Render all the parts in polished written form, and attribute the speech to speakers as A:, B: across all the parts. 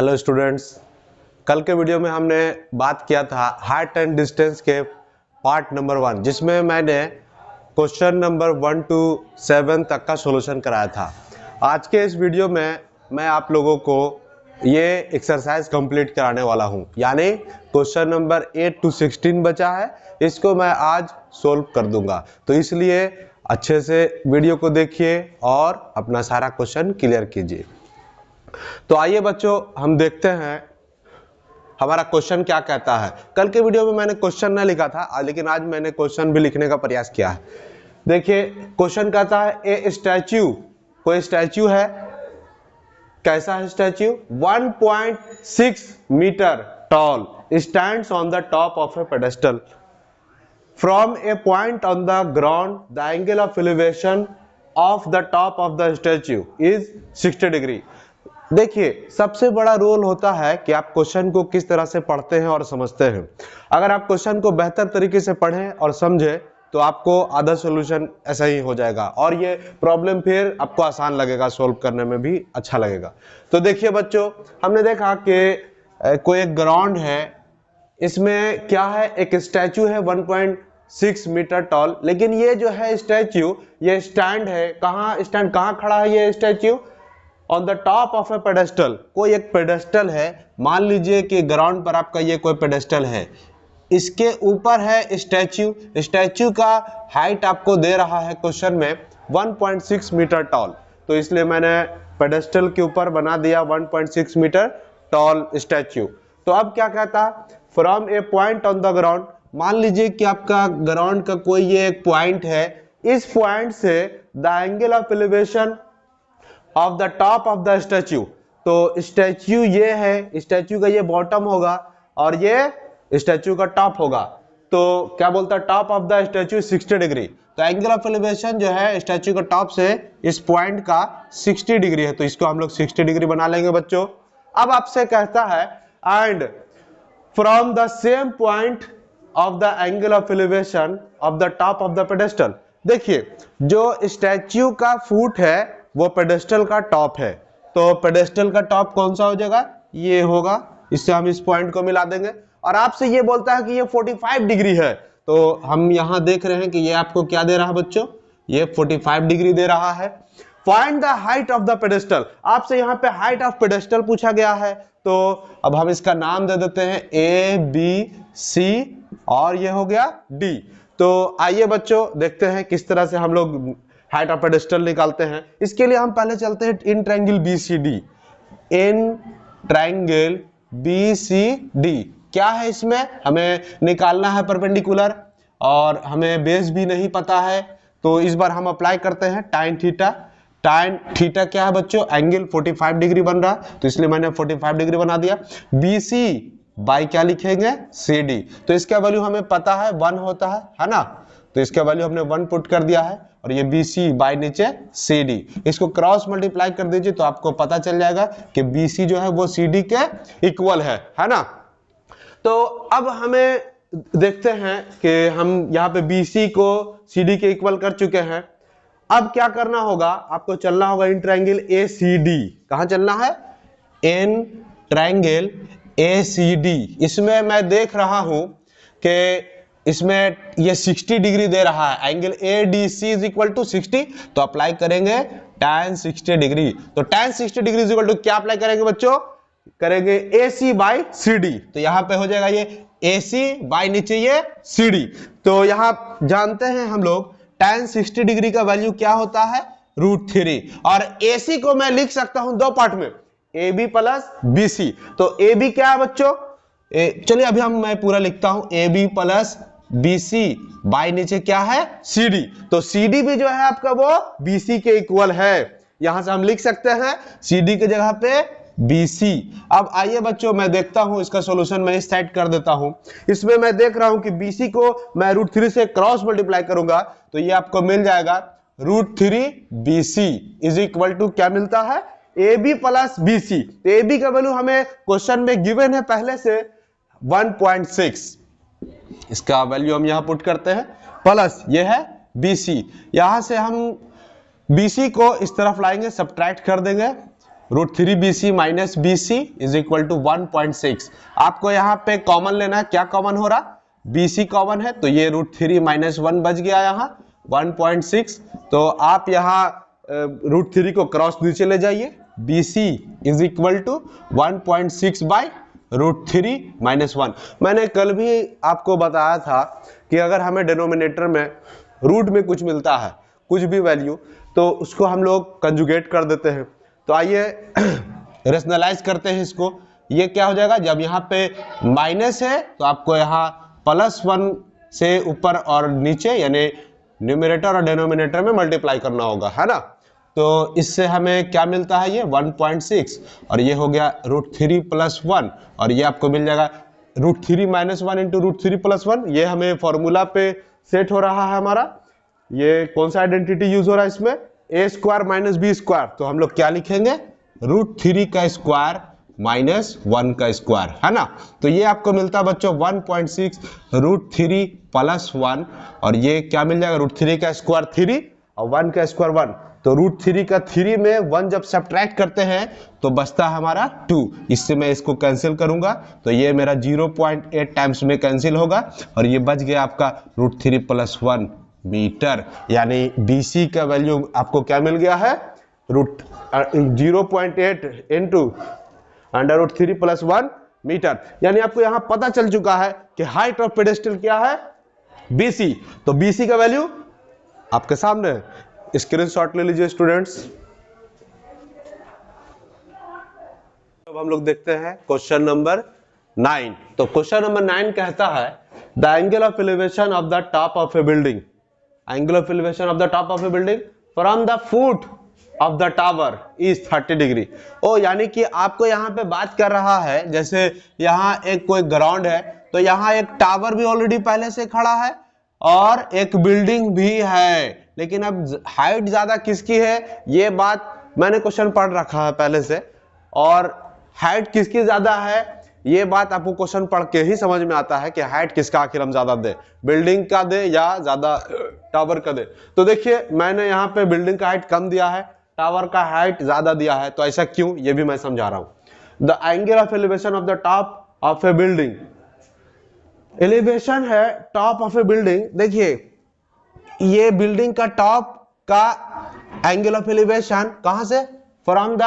A: Hello students, कल के video में हमने बात किया था हाइट एंड डिस्टेंस के पार्ट नंबर 1, जिसमें मैंने क्वेश्चन नंबर 1 to 7 तक का सॉल्यूशन कराया था। आज के इस वीडियो में मैं आप लोगों को ये एक्सरसाइज कंप्लीट कराने वाला हूँ, यानी क्वेश्चन नंबर 8 to 16 बचा है, इसको मैं आज सोल्व कर दूंगा। तो इसलिए अच्छे से वीडियो को देखिए और अपना सारा क्वेश्चन क्लियर कीजिए। तो आइए बच्चों, हम देखते हैं हमारा क्वेश्चन क्या कहता है। कल के वीडियो में मैंने क्वेश्चन ना लिखा था, लेकिन आज मैंने क्वेश्चन भी लिखने का प्रयास किया है। देखिए क्वेश्चन कहता है ए स्टैच्यू, कोई स्टैच्यू है। कैसा है statue? 1.6 metre tall stands on the top of a pedestal from a point on the ground the angle of elevation of the top of the statue is 60 degree. देखिए सबसे बड़ा role होता है कि आप क्वेश्चन को किस तरह से पढ़ते हैं और समझते हैं। अगर आप क्वेश्चन को बेहतर तरीके से पढ़ें और समझें तो आपको आधा सॉल्यूशन ऐसा ही हो जाएगा और ये प्रॉब्लम फिर आपको आसान लगेगा, सोल्व करने में भी अच्छा लगेगा। तो देखिए बच्चों, हमने देखा कि कोई एक ग्राउंड है, इसमें क्या है, एक स्टैचू है 1.6 मीटर टॉल, लेकिन ये जो है स्टैचू, ये स्टैंड है। स्टैंड कहाँ खड़ा है ये statue? On the top of a pedestal. कोई एक पेडेस्टल है, मान लीजिए कि ग्राउंड पर आपका ये कोई पेडेस्टल है, इसके ऊपर है स्टैच्यू। स्टैच्यू का हाइट आपको दे रहा है क्वेश्चन में 1.6 मीटर टॉल, तो इसलिए मैंने पेडेस्टल के ऊपर बना दिया 1.6 मीटर टॉल स्टैच्यू। तो अब क्या कहता है, from a point on the ground. मान लीजिए कि आपका ग्राउंड का कोई ये एक पॉइंट है, इस पॉइंट से the angle of elevation of the top of the statue. तो स्टैच्यू ये है, स्टैच्यू का ये बॉटम होगा और ये स्टैच्यू का टॉप होगा। तो क्या बोलता है, top of the statue 60 degree. तो एंगल ऑफ एलिवेशन जो है स्टैच्यू का टॉप से इस पॉइंट का 60 डिग्री है, तो इसको हम लोग 60 डिग्री बना लेंगे बच्चों। अब आपसे कहता है and from the same point of the angle of elevation of the top of the pedestal. देखिए जो स्टैच्यू का फुट है वो पेडेस्टल का टॉप है, तो पेडेस्टल का टॉप कौन सा हो जाएगा? ये होगा। इससे हम इस पॉइंट को मिला देंगे और आपसे ये बोलता है कि ये 45 डिग्री है, तो हम यहां देख रहे हैं कि ये आपको क्या दे रहा है बच्चों, ये 45 डिग्री दे रहा है। Find the height of the pedestal. आपसे यहाँ पे हाइट ऑफ पेडेस्टल पूछा गया है, तो अब हम इसका नाम दे देते हैं ए बी सी और ये हो गया डी। तो आइए बच्चों देखते हैं किस तरह से हम लोग हाइट ऑफ पेडेस्टल निकालते हैं। इसके लिए हम पहले चलते हैं in triangle BCD. In triangle BCD क्या है, इसमें हमें निकालना है परपेंडिकुलर और हमें बेस भी नहीं पता है, तो इस बार हम अप्लाई करते हैं टाइन थीटा। टाइन थीटा क्या है बच्चों? एंगल 45 डिग्री बन रहा, तो इसलिए मैंने 45 डिग्री बना दिया। बीसी बाई क्या लिखेंगे? सीडी। तो इसका वैल्यू हमें पता है 1 होता है ना, तो इसका वैल्यू हमने 1 पुट कर दिया है और ये BC बाय नीचे CD, इसको क्रॉस मल्टीप्लाई कर दीजिए तो आपको पता चल जाएगा कि BC जो है वो CD के इक्वल है ना। तो अब हमें देखते हैं कि हम यहाँ पे BC को CD के इक्वल कर चुके हैं। अब क्या करना होगा, आपको चलना होगा इन ट्रायंगल ACD। कहाँ चलना है? In triangle ACD। इसमें मैं देख रहा हूं कि इसमें ये 60 डिग्री दे रहा है, angle ADC is equal to 60, तो अप्लाई करेंगे tan 60 डिग्री। तो tan 60 degree is equal to क्या अप्लाई करेंगे बच्चों? करेंगे AC बाई CD। तो यहाँ पे हो जाएगा ये AC बाई नीचे ये CD। तो यहाँ जानते हैं हम लोग tan 60 डिग्री का वैल्यू क्या होता है? √3। और AC को मैं लिख सकता हूं दो पार्ट में, AB प्लस BC। तो AB क्या है बच्चों? चलिए अभी मैं पूरा लिखता हूं, AB प्लस BC बाई नीचे क्या है? CD। तो CD भी जो है आपका वो BC के इक्वल है, यहां से हम लिख सकते हैं CD के जगह पे BC। अब आइए बच्चों मैं देखता हूं इसका सॉल्यूशन, मैं इस साइड कर देता हूं। इसमें मैं देख रहा हूं कि BC को मैं √3 से क्रॉस मल्टीप्लाई करूंगा तो ये आपको मिल जाएगा √3 BC इज इक्वल टू क्या मिलता है? AB plus BC। तो AB का वैल्यू हमें क्वेश्चन में गिवन है पहले से 1.6, इसका वैल्यू हम यहां पुट करते हैं, प्लस ये है BC। यहां से हम BC को इस तरफ लाएंगे, सब्ट्रैक्ट कर देंगे, √3 BC minus BC is equal to 1.6। आपको यहाँ पे कॉमन लेना है, क्या कॉमन हो रहा, BC कॉमन है, तो ये √3 माइनस 1 बच गया यहाँ 1.6। तो आप यहाँ √3 को क्रॉस नीचे ले जाइए, BC is equal to 1.6 by √3 minus 1। मैंने कल भी आपको बताया था कि अगर हमें डिनोमिनेटर में रूट में कुछ मिलता है, कुछ भी वैल्यू, तो उसको हम लोग कंजुगेट कर देते हैं। तो आइए रेशनलाइज करते हैं इसको। ये क्या हो जाएगा, जब यहाँ पे माइनस है तो आपको यहाँ +1 से ऊपर और नीचे यानी न्यूमरेटर और डिनोमिनेटर में मल्टीप्लाई करना होगा, है ना। तो इससे हमें क्या मिलता है, ये 1.6 और ये हो गया √3 + 1 और ये आपको मिल जाएगा √3 - 1 इंटू √3 + 1। ये हमें फॉर्मूला पे सेट हो रहा है हमारा। ये कौन सा आइडेंटिटी यूज हो रहा है इसमें, a² - b²। तो हम लोग क्या लिखेंगे, √3 का स्क्वायर माइनस 1 का स्क्वायर, है ना। तो ये आपको मिलता है बच्चों 1.6 √3 + 1 और ये क्या मिल जाएगा, √3 का स्क्वायर 3 और 1 का स्क्वायर 1। तो √3 का 3 में 1 जब सब्ट्रैक्ट करते हैं तो बचता है हमारा 2। इससे मैं इसको कैंसिल करूंगा तो ये मेरा 0.8 टाइम्स में कैंसिल होगा और ये बच गया आपका √3 + 1 मीटर। यानी BC का वैल्यू आपको क्या मिल गया है, 0.8 इंटू √3 + 1 मीटर। यानी आपको यहां पता चल चुका है कि हाइट ऑफ पेडेस्टल क्या है, BC। तो BC का वैल्यू आपके सामने है, स्क्रीनशॉट ले लीजिए स्टूडेंट्स। अब हम लोग देखते हैं क्वेश्चन नंबर 9। तो क्वेश्चन नंबर 9 कहता है the angle of elevation of the top of a building, angle of elevation of the top of a building from the foot of the tower is 30 degree. O यानी कि आपको यहाँ पे बात कर रहा है, जैसे यहाँ एक कोई ग्राउंड है तो यहाँ एक टावर भी ऑलरेडी पहले से खड़ा है और एक बिल्डिंग भी है, लेकिन अब हाइट ज्यादा किसकी है, ये बात मैंने क्वेश्चन पढ़ रखा है पहले से, और हाइट किसकी ज्यादा है ये बात आपको क्वेश्चन पढ़ के ही समझ में आता है कि हाइट किसका आखिर हम ज्यादा दे, बिल्डिंग का दे या ज्यादा टावर का दे। तो देखिए मैंने यहाँ पे बिल्डिंग का हाइट कम दिया है, टावर का हाइट ज्यादा दिया है, तो ऐसा क्यों ये भी मैं समझा रहा हूं। The angle of elevation of the top of a building, elevation है टॉप ऑफ ए बिल्डिंग। देखिए ये बिल्डिंग का टॉप का एंगल ऑफ एलिवेशन कहां से, from the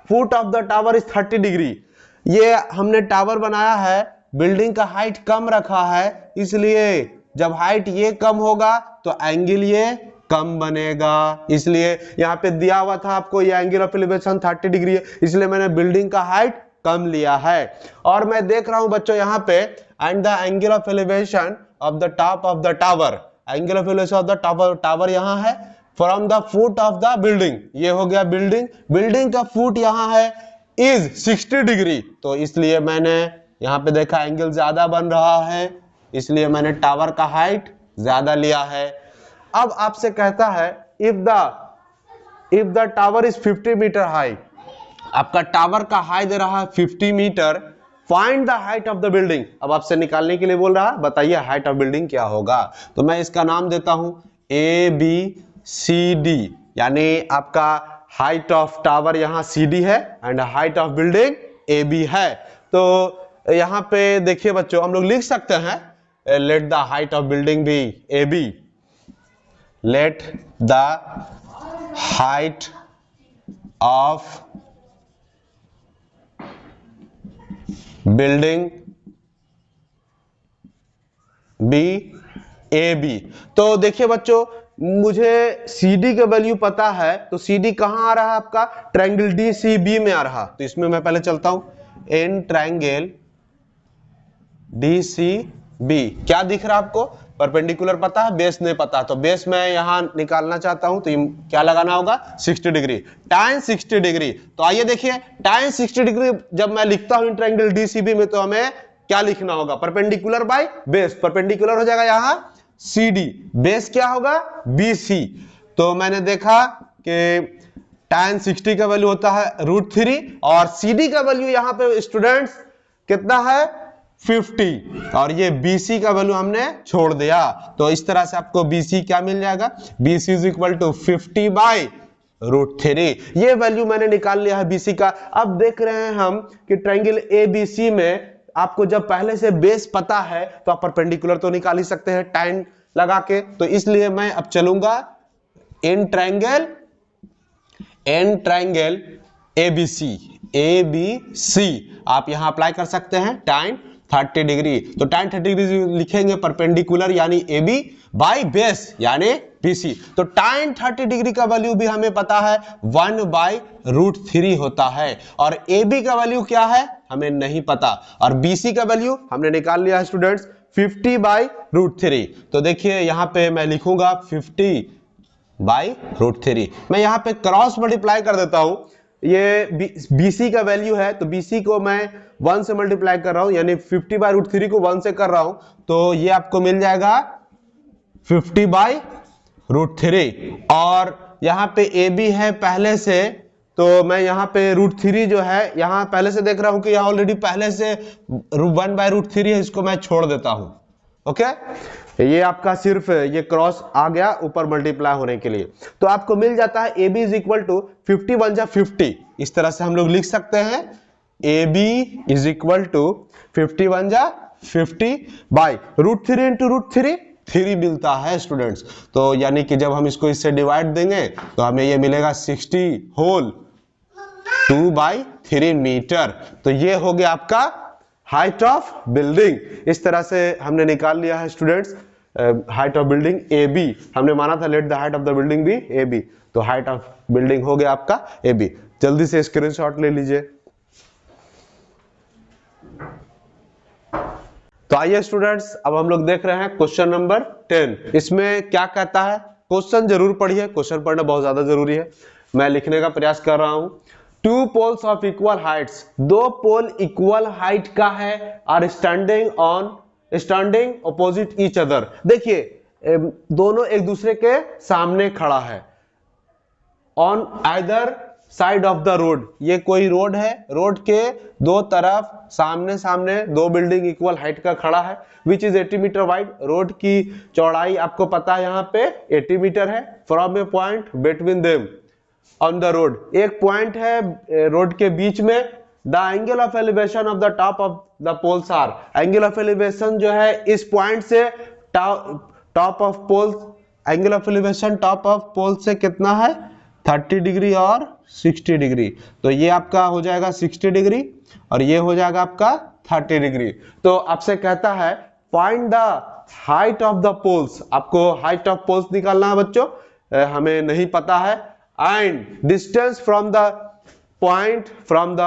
A: foot of the tower is 30 degree. ये हमने टावर बनाया है, बिल्डिंग का हाइट कम रखा है, इसलिए जब हाइट ये कम होगा तो एंगल ये कम बनेगा। इसलिए यहाँ पे दिया हुआ था आपको ये एंगल ऑफ एलिवेशन 30 डिग्री है, इसलिए मैंने बिल्डिंग का हाइट कम लिया है। और मैं देख रहा हूं बच्चों यहाँ पे and the angle of elevation of the top of the tower, angle of elevation of the tower, tower यहाँ है from the foot of the building, ये हो गया बिल्डिंग, बिल्डिंग का फुट यहाँ है इज 60 डिग्री। तो इसलिए मैंने यहाँ पे देखा एंगल ज्यादा बन रहा है, इसलिए मैंने टावर का हाइट ज्यादा लिया है। अब आपसे कहता है if the tower is 50 metre high, आपका टावर का हाइट दे रहा है 50 metre, find the height of the building. अब आपसे निकालने के लिए बोल रहा है, बताइए हाइट ऑफ बिल्डिंग क्या होगा। तो मैं इसका नाम देता हूं ABCD, यानी आपका हाइट ऑफ टावर यहाँ CD है and height of building AB है। तो यहाँ पे देखिए बच्चों हम लोग लिख सकते हैं let the height of building भी AB, let the height of building be AB। तो देखिए बच्चों मुझे CD का वैल्यू पता है, तो CD कहां आ रहा है आपका, ट्रायंगल DCB में आ रहा। तो इसमें मैं पहले चलता हूं, इन ट्रायंगल DCB क्या दिख रहा है आपको, परपेंडिकुलर पता है, बेस नहीं पता, तो बेस मैं यहां निकालना चाहता हूं, तो क्या लगाना होगा 60 डिग्री, tan 60 डिग्री। तो आइए देखिए tan 60 डिग्री जब मैं लिखता हूं ट्रायंगल DCB में तो हमें क्या लिखना होगा, परपेंडिकुलर बाय बेस, परपेंडिकुलर हो जाएगा यहां CD, बेस क्या होगा BC। तो मैंने देखा कि tan 60 का वैल्यू होता है √3 और CD का वैल्यू यहां पे स्टूडेंट्स कितना है 50 और ये BC का वैल्यू हमने छोड़ दिया। तो इस तरह से आपको BC क्या मिल जाएगा, BC is equal to 50 by √3। ये वैल्यू मैंने निकाल लिया है BC का। अब देख रहे हैं हम कि ट्रायंगल ABC में आपको जब पहले से बेस पता है तो आप परपेंडिकुलर तो निकाल ही सकते हैं tan लगा के। तो इसलिए मैं अब चलूंगा इन ट्रायंगल ABC आप यहां अप्लाई कर सकते हैं tan 30 डिग्री। तो tan 30 डिग्री लिखेंगे परपेंडिकुलर यानी AB बाय बेस यानी BC। तो tan 30 डिग्री का वैल्यू भी हमें पता है 1/√3 होता है। और AB का वैल्यू क्या है हमें नहीं पता, और BC का वैल्यू हमने निकाल लिया है स्टूडेंट्स 50/√3। तो देखिए यहां पे मैं लिखूंगा 50/√3। मैं यहां पे क्रॉस मल्टीप्लाई कर देता हूं। ये BC का वैल्यू है तो BC को मैं 1 से मल्टीप्लाई कर रहा हूं, यानी 50/√3 को 1 से कर रहा हूं, तो ये आपको मिल जाएगा 50/√3। और यहां पे AB है पहले से, तो मैं यहां पे √3 जो है यहां पहले से देख रहा हूं कि यहां ऑलरेडी पहले से 1/√3 है, इसको मैं छोड़ देता हूं। ओके, ये आपका सिर्फ ये क्रॉस आ गया ऊपर मल्टीप्लाई होने के लिए। तो आपको मिल जाता है AB इज इक्वल टू 50 1 जा 50। इस तरह से हम लोग लिख सकते हैं AB इज इक्वल टू 50 1 जा 50 बाई √3 इंटू √3 3 मिलता है स्टूडेंट्स। तो यानी कि जब हम इसको इससे डिवाइड देंगे तो हमें ये मिलेगा 60 होल 2/3 मीटर। तो ये हो गया आपका हाइट ऑफ बिल्डिंग। इस तरह से हमने निकाल लिया है students height of building AB। हमने माना था let the height of the building be AB, तो हाइट ऑफ बिल्डिंग हो गया आपका AB। जल्दी से स्क्रीनशॉट ले लीजिए। तो आइए स्टूडेंट्स, अब हम लोग देख रहे हैं क्वेश्चन नंबर 10। इसमें क्या कहता है, क्वेश्चन जरूर पढ़िए, क्वेश्चन पढ़ना बहुत ज्यादा जरूरी है। मैं लिखने का प्रयास कर रहा हूं। 2 poles of equal heights, 2 pole equal height का है, और स्टैंडिंग ऑपोजिट ईच अदर। देखिए दोनों एक दूसरे के सामने खड़ा है, on either side of the road. ये कोई रोड है, रोड के दो तरफ सामने सामने दो बिल्डिंग इक्वल हाइट का खड़ा है, which is 80 metre wide. Road की चौड़ाई आपको पता है यहाँ पे 80 मीटर है। From a point between them on the road, एक पॉइंट है रोड के बीच में। The angle of elevation of the top of the poles are, angle of elevation जो है इस पॉइंट से top of poles, angle of elevation top of pole से कितना है 30 डिग्री और 60 डिग्री। तो ये आपका हो जाएगा 60 डिग्री और ये हो जाएगा आपका 30 डिग्री। तो आपसे कहता है find the height of the poles. आपको हाइट ऑफ पोल्स निकालना है बच्चों, हमें नहीं पता है। And distance from the point from the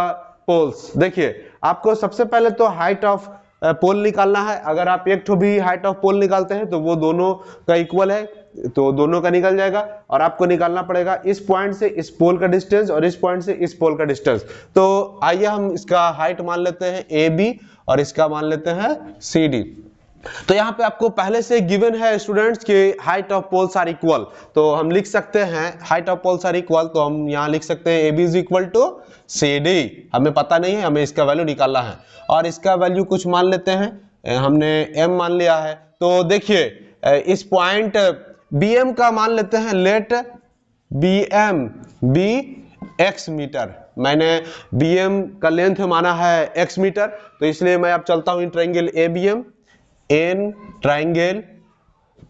A: poles. देखिए आपको सबसे पहले तो हाइट ऑफ पोल निकालना है। अगर आप एक ठो भी हाइट ऑफ पोल निकालते हैं तो वो दोनों का इक्वल है, तो दोनों का निकल जाएगा। और आपको निकालना पड़ेगा इस पॉइंट से इस पोल का डिस्टेंस और इस पॉइंट से इस पोल का डिस्टेंस। तो आइए हम इसका हाइट मान लेते हैं AB और इसका मान लेते हैं CD। तो यहाँ पे आपको पहले से गिवन है स्टूडेंट्स कि height of poles are equal, तो हम लिख सकते हैं height of poles are equal. तो हम यहाँ लिख सकते हैं AB is equal to CD। हमें पता नहीं है, हमें इसका वैल्यू निकालना है और इसका वैल्यू कुछ मान लेते हैं, हमने M मान लिया है। तो देखिए इस पॉइंट BM का मान लेते हैं, let BM be x metre. मैंने BM का लेंथ माना है x मीटर, तो इसलिए मैं अब चलता हूं इन ट्रायंगल ABM इन ट्रायंगल।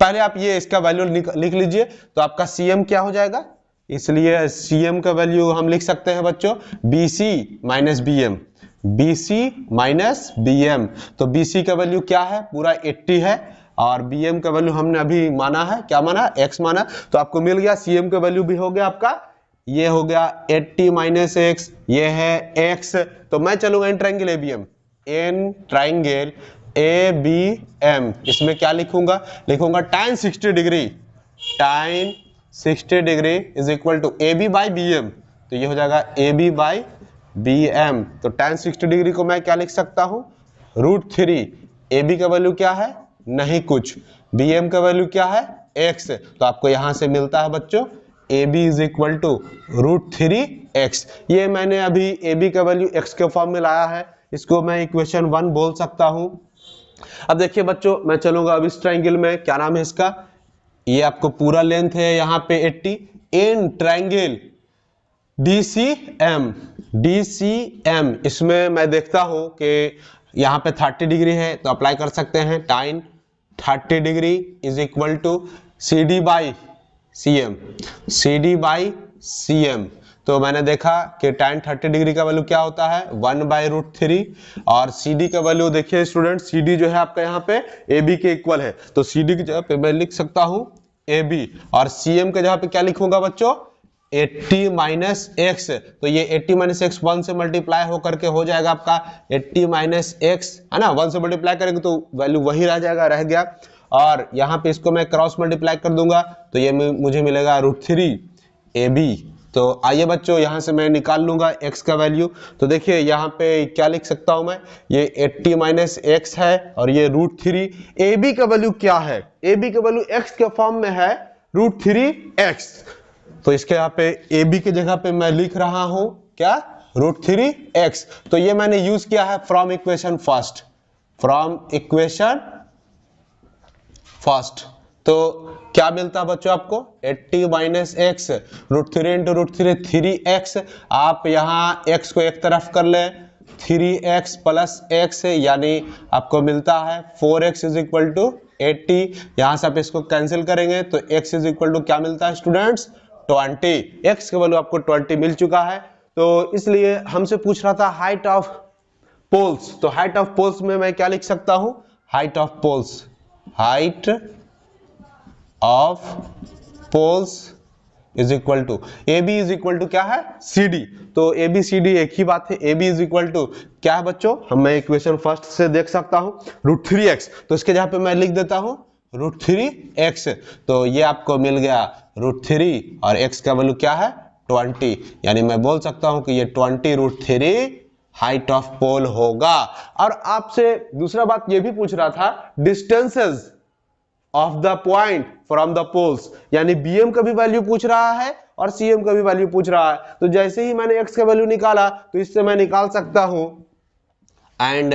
A: पहले आप ये इसका वैल्यू लिख लीजिए, तो आपका CM क्या हो जाएगा, इसलिए CM का वैल्यू हम लिख सकते हैं बच्चों BC minus BM, BC minus BM। तो BC का वैल्यू क्या है, पूरा 80 है, और BM का वैल्यू हमने अभी माना है, क्या माना, x माना। तो आपको मिल गया CM का वैल्यू भी हो गया आपका, ये हो गया 80 माइनस x, ये है x। तो मैं चलूंगा in triangle ABM, in triangle ABM। इसमें क्या लिखूंगा, लिखूंगा tan 60 degree, tan 60 degree is equal to AB by BM। तो ये हो जाएगा AB बाई BM। तो tan 60 डिग्री को मैं क्या लिख सकता हूं, √3। AB का वैल्यू क्या है, नहीं कुछ, BM का वैल्यू क्या है x। तो आपको यहां से मिलता है बच्चों AB is equal to √3x। ये मैंने अभी AB का वैल्यू x के फॉर्म में लाया है, इसको मैं इक्वेशन 1 बोल सकता हूं। अब देखिए बच्चों, मैं चलूंगा अब इस ट्रायंगल में, क्या नाम है इसका, ये आपको पूरा लेंथ है यहाँ पे 80, इन ट्रायंगल DCM, DCM इसमें मैं देखता हूं कि यहाँ पे 30 डिग्री है तो अप्लाई कर सकते हैं tan 30 degree is equal to CD by CM, CD by CM। तो मैंने देखा कि tan 30 डिग्री का वैल्यू क्या होता है 1/√3 और CD का वैल्यू देखिए स्टूडेंट, CD जो है आपका यहाँ पे AB के इक्वल है, तो CD की जगह पे मैं लिख सकता हूँ AB और CM के जगह पे क्या लिखूंगा बच्चों 80 माइनस एक्स। तो ये 80 माइनस एक्स 1 से मल्टीप्लाई होकर के हो जाएगा आपका 80 माइनस एक्स, है ना, 1 से मल्टीप्लाई करेंगे तो वैल्यू वही रह जाएगा, रह गया। और यहाँ पे इसको मैं क्रॉस मल्टीप्लाई कर दूंगा तो ये मुझे मिलेगा √3 AB। तो आइए बच्चों यहाँ से मैं निकाल लूंगा x का वैल्यू। तो देखिए यहाँ पे क्या लिख सकता हूं मैं, ये 80 माइनस एक्स है और ये √3। AB का वैल्यू क्या है, AB का वैल्यू x के फॉर्म में है √3x। तो इसके यहाँ पे AB की जगह पे मैं लिख रहा हूं क्या √3x। तो ये मैंने यूज किया है from equation first, from equation first. तो क्या मिलता है बच्चों आपको 80 माइनस एक्स √3 इंटू √3 3x। आप यहाँ x को एक तरफ कर ले 3x प्लस x यानी आपको मिलता है 4x इज इक्वल टू 80। यहाँ से आप इसको कैंसिल करेंगे तो x इज इक्वल टू क्या मिलता है स्टूडेंट्स 20। x का वैल्यू आपको 20 मिल चुका है। तो इसलिए हमसे पूछ रहा था हाइट ऑफ पोल्स, तो हाइट ऑफ पोल्स में मैं क्या लिख सकता हूं, height of poles, height of poles is equal to AB is equal to क्या है CD। तो AB CD एक ही बात है, AB इज इक्वल टू क्या है बच्चों, हम मैं इक्वेशन फर्स्ट से देख सकता हूं √3x। तो इसके जहां पे मैं लिख देता हूं √3x। तो ये आपको मिल गया √3 और x का वैल्यू क्या है 20, यानी मैं बोल सकता हूं कि ये 20√3 हाइट ऑफ पोल होगा। और आपसे दूसरा बात ये भी पूछ रहा था distances of the point from the poles, यानी BM का भी वैल्यू पूछ रहा है और CM का भी वैल्यू पूछ रहा है। तो जैसे ही मैंने x का वैल्यू निकाला तो इससे मैं निकाल सकता हूं and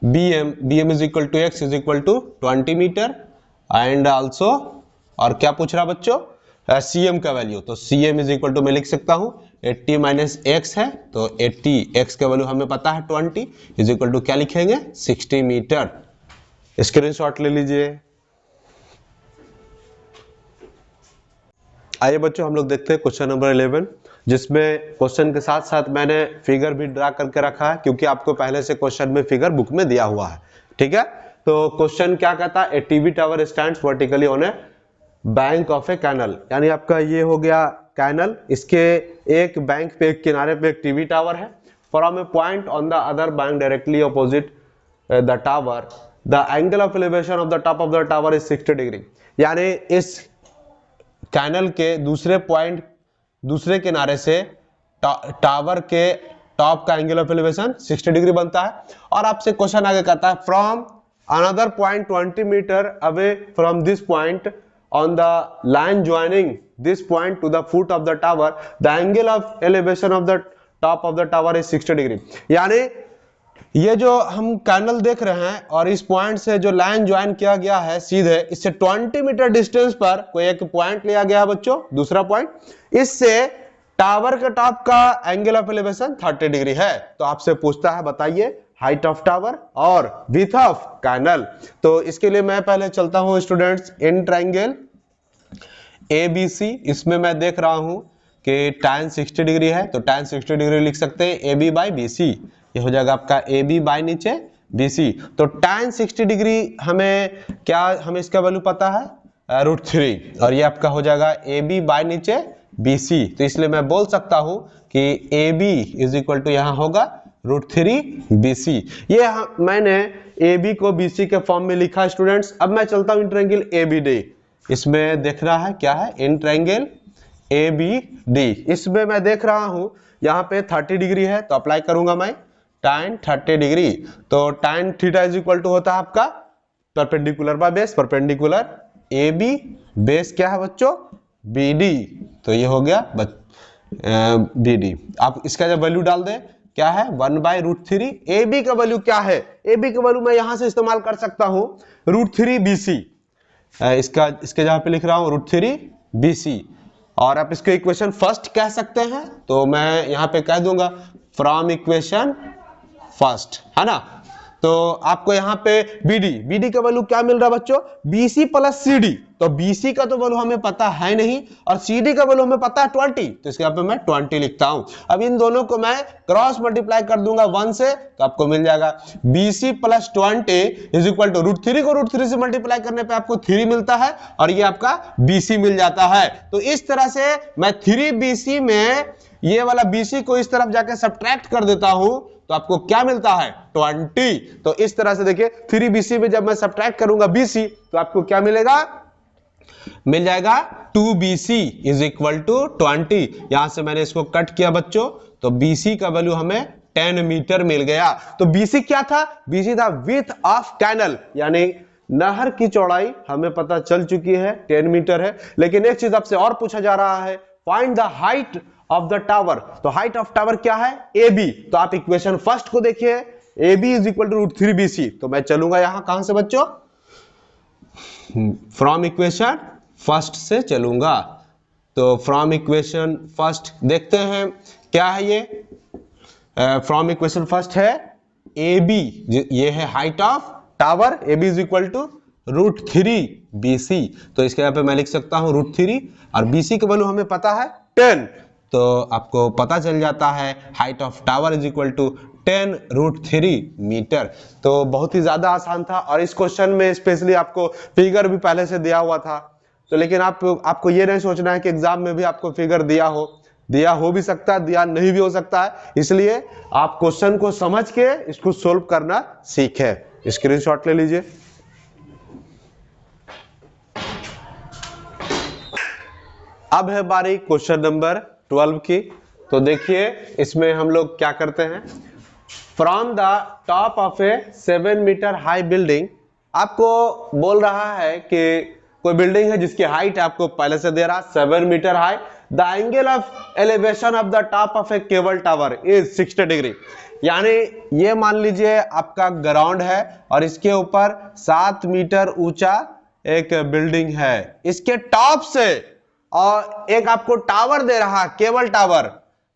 A: BM is equal to x is equal to 20 metre and also, और क्या पूछ रहा बच्चों CM का वैल्यू। तो CM इज इक्वल टू मैं लिख सकता हूं 80 माइनस x है, तो 80 x का वैल्यू हमें पता है 20 इज इक्वल टू क्या लिखेंगे 60 मीटर। स्क्रीनशॉट ले लीजिए। आइए बच्चों हम लोग देखते हैं क्वेश्चन नंबर 11, जिसमें क्वेश्चन के साथ साथ मैंने फिगर भी ड्रा करके रखा है क्योंकि आपको पहले से क्वेश्चन में फिगर बुक में दिया हुआ है, ठीक है। तो क्वेश्चन क्या कहता है, a TV tower stands vertically on a bank of a canal, यानी आपका ये हो गया कैनल, इसके एक बैंक पे एक किनारे पे एक टीवी टावर है। From a point on the other bank directly opposite the tower the angle of elevation of the top of the tower is 60 degree, यानी इस कैनल के दूसरे पॉइंट दूसरे किनारे से टावर के टॉप का एंगल ऑफ एलिवेशन 60 डिग्री बनता है। और आपसे क्वेश्चन आगे कहता है from another point 20 metre away from this point on the line joining this point to the foot of the tower the angle of elevation of the top of the tower is 60 degree. यानी ये जो हम canal देख रहे हैं और इस point से जो लाइन ज्वाइन किया गया है सीधे, इससे 20 मीटर डिस्टेंस पर कोई एक पॉइंट लिया गया है बच्चों, दूसरा पॉइंट, इससे टावर के टॉप का एंगल ऑफ एलिवेशन 30 डिग्री है। तो आपसे पूछता है बताइए हाइट ऑफ टावर और विड्थ ऑफ कैनल। तो इसके लिए मैं पहले चलता हूं स्टूडेंट्स इन ट्रायंगल ABC, इसमें मैं देख रहा हूं कि tan 60 डिग्री है, तो tan 60 डिग्री लिख सकते हैं AB बाई BC, ये हो जाएगा आपका AB बाई नीचे BC। तो tan 60 डिग्री हमें क्या, हमें इसका वैल्यू पता है √3 और ये आपका हो जाएगा AB बाई नीचे BC। तो इसलिए मैं बोल सकता हूं कि AB इज इक्वल टू यहां होगा √3 BC। ये मैंने AB को BC के फॉर्म में लिखा स्टूडेंट्स। अब मैं चलता हूं इन ट्रायंगल ABD, इसमें देख रहा है क्या है इन ट्रायंगल ABD, इसमें मैं देख रहा हूं यहाँ पे 30 डिग्री है, तो अप्लाई करूंगा मैं tan 30 डिग्री। तो tan theta is equal to होता है आपका perpendicular by base, perpendicular AB base क्या है बच्चों BD, तो ये हो गया BD। आप इसका जब वैल्यू डाल दें क्या है 1/√3। AB का वैल्यू क्या है, AB का वैल्यू मैं यहां से इस्तेमाल कर सकता हूं √3 BC, इसके जहां पे लिख रहा हूं √3 BC और आप इसको इक्वेशन फर्स्ट कह सकते हैं, तो मैं यहाँ पे कह दूंगा फ्रॉम इक्वेशन फर्स्ट, है ना। तो आपको यहाँ पे BD का वैल्यू क्या मिल रहा है बच्चों, BC प्लस CD। तो BC का तो वैल्यू हमें पता है नहीं और CD का वैल्यू हमें पता है 20, तो इसके यहाँ पे मैं 20 लिखता हूं। अब इन दोनों को मैं क्रॉस मल्टीप्लाई कर दूंगा 1 से, तो आपको मिल जाएगा BC plus 20 is equal to √3 को √3 से मल्टीप्लाई करने पे आपको 3 मिलता है और ये आपका BC मिल जाता है। तो इस तरह से मैं 3BC में ये वाला BC को इस तरफ जाके सब्ट्रैक्ट कर देता हूं, तो आपको क्या मिलता है 20। तो इस तरह से देखिए 3BC में जब मैं सब्ट्रैक्ट करूंगा BC, तो आपको क्या मिलेगा, मिल जाएगा 2BC इज इक्वल टू 20। यहां से मैंने इसको कट किया बच्चों, तो BC का वैल्यू हमें 10 मीटर मिल गया। तो BC क्या था, BC था विड्थ ऑफ कैनल, यानी नहर की चौड़ाई हमें पता चल चुकी है 10 मीटर है। लेकिन एक चीज आपसे और पूछा जा रहा है, find the height of the tower. तो हाइट ऑफ टावर क्या है, AB। तो आप इक्वेशन फर्स्ट को देखिए, AB is equal to √3BC। तो मैं चलूंगा यहां कहां से बच्चों, फ्रॉम इक्वेशन फर्स्ट से चलूंगा। तो फ्रॉम इक्वेशन फर्स्ट देखते हैं क्या है ये, फ्रॉम इक्वेशन फर्स्ट है AB, ये है height of tower, AB is equal to √3BC। तो इसके यहाँ पे मैं लिख सकता हूं √3 और BC का वैल्यू हमें पता है 10। तो आपको पता चल जाता है height of tower is equal to 10 √3 metre. तो बहुत ही ज्यादा आसान था और इस क्वेश्चन में स्पेशली आपको फिगर भी पहले से दिया हुआ था। तो लेकिन आपको ये नहीं सोचना है कि एग्जाम में भी आपको फिगर दिया हो भी सकता है, दिया नहीं भी हो सकता है। इसलिए आप क्वेश्चन को समझ के इसको सोल्व करना सीखें। स्क्रीनशॉट ले लीजिए। अब है बारी क्वेश्चन नंबर 12 की। तो देखिए इसमें हम लोग क्या करते हैं, from the top of a 7 metre high building. आपको बोल रहा है कि कोई बिल्डिंग है जिसकी हाइट आपको पहले से दे रहा 7 metre high. The angle of elevation of the top of a cable tower is 60 degree. यानी ये मान लीजिए आपका ग्राउंड है और इसके ऊपर 7 मीटर ऊंचा एक बिल्डिंग है, इसके टॉप से और एक आपको टावर दे रहा है, केबल टावर।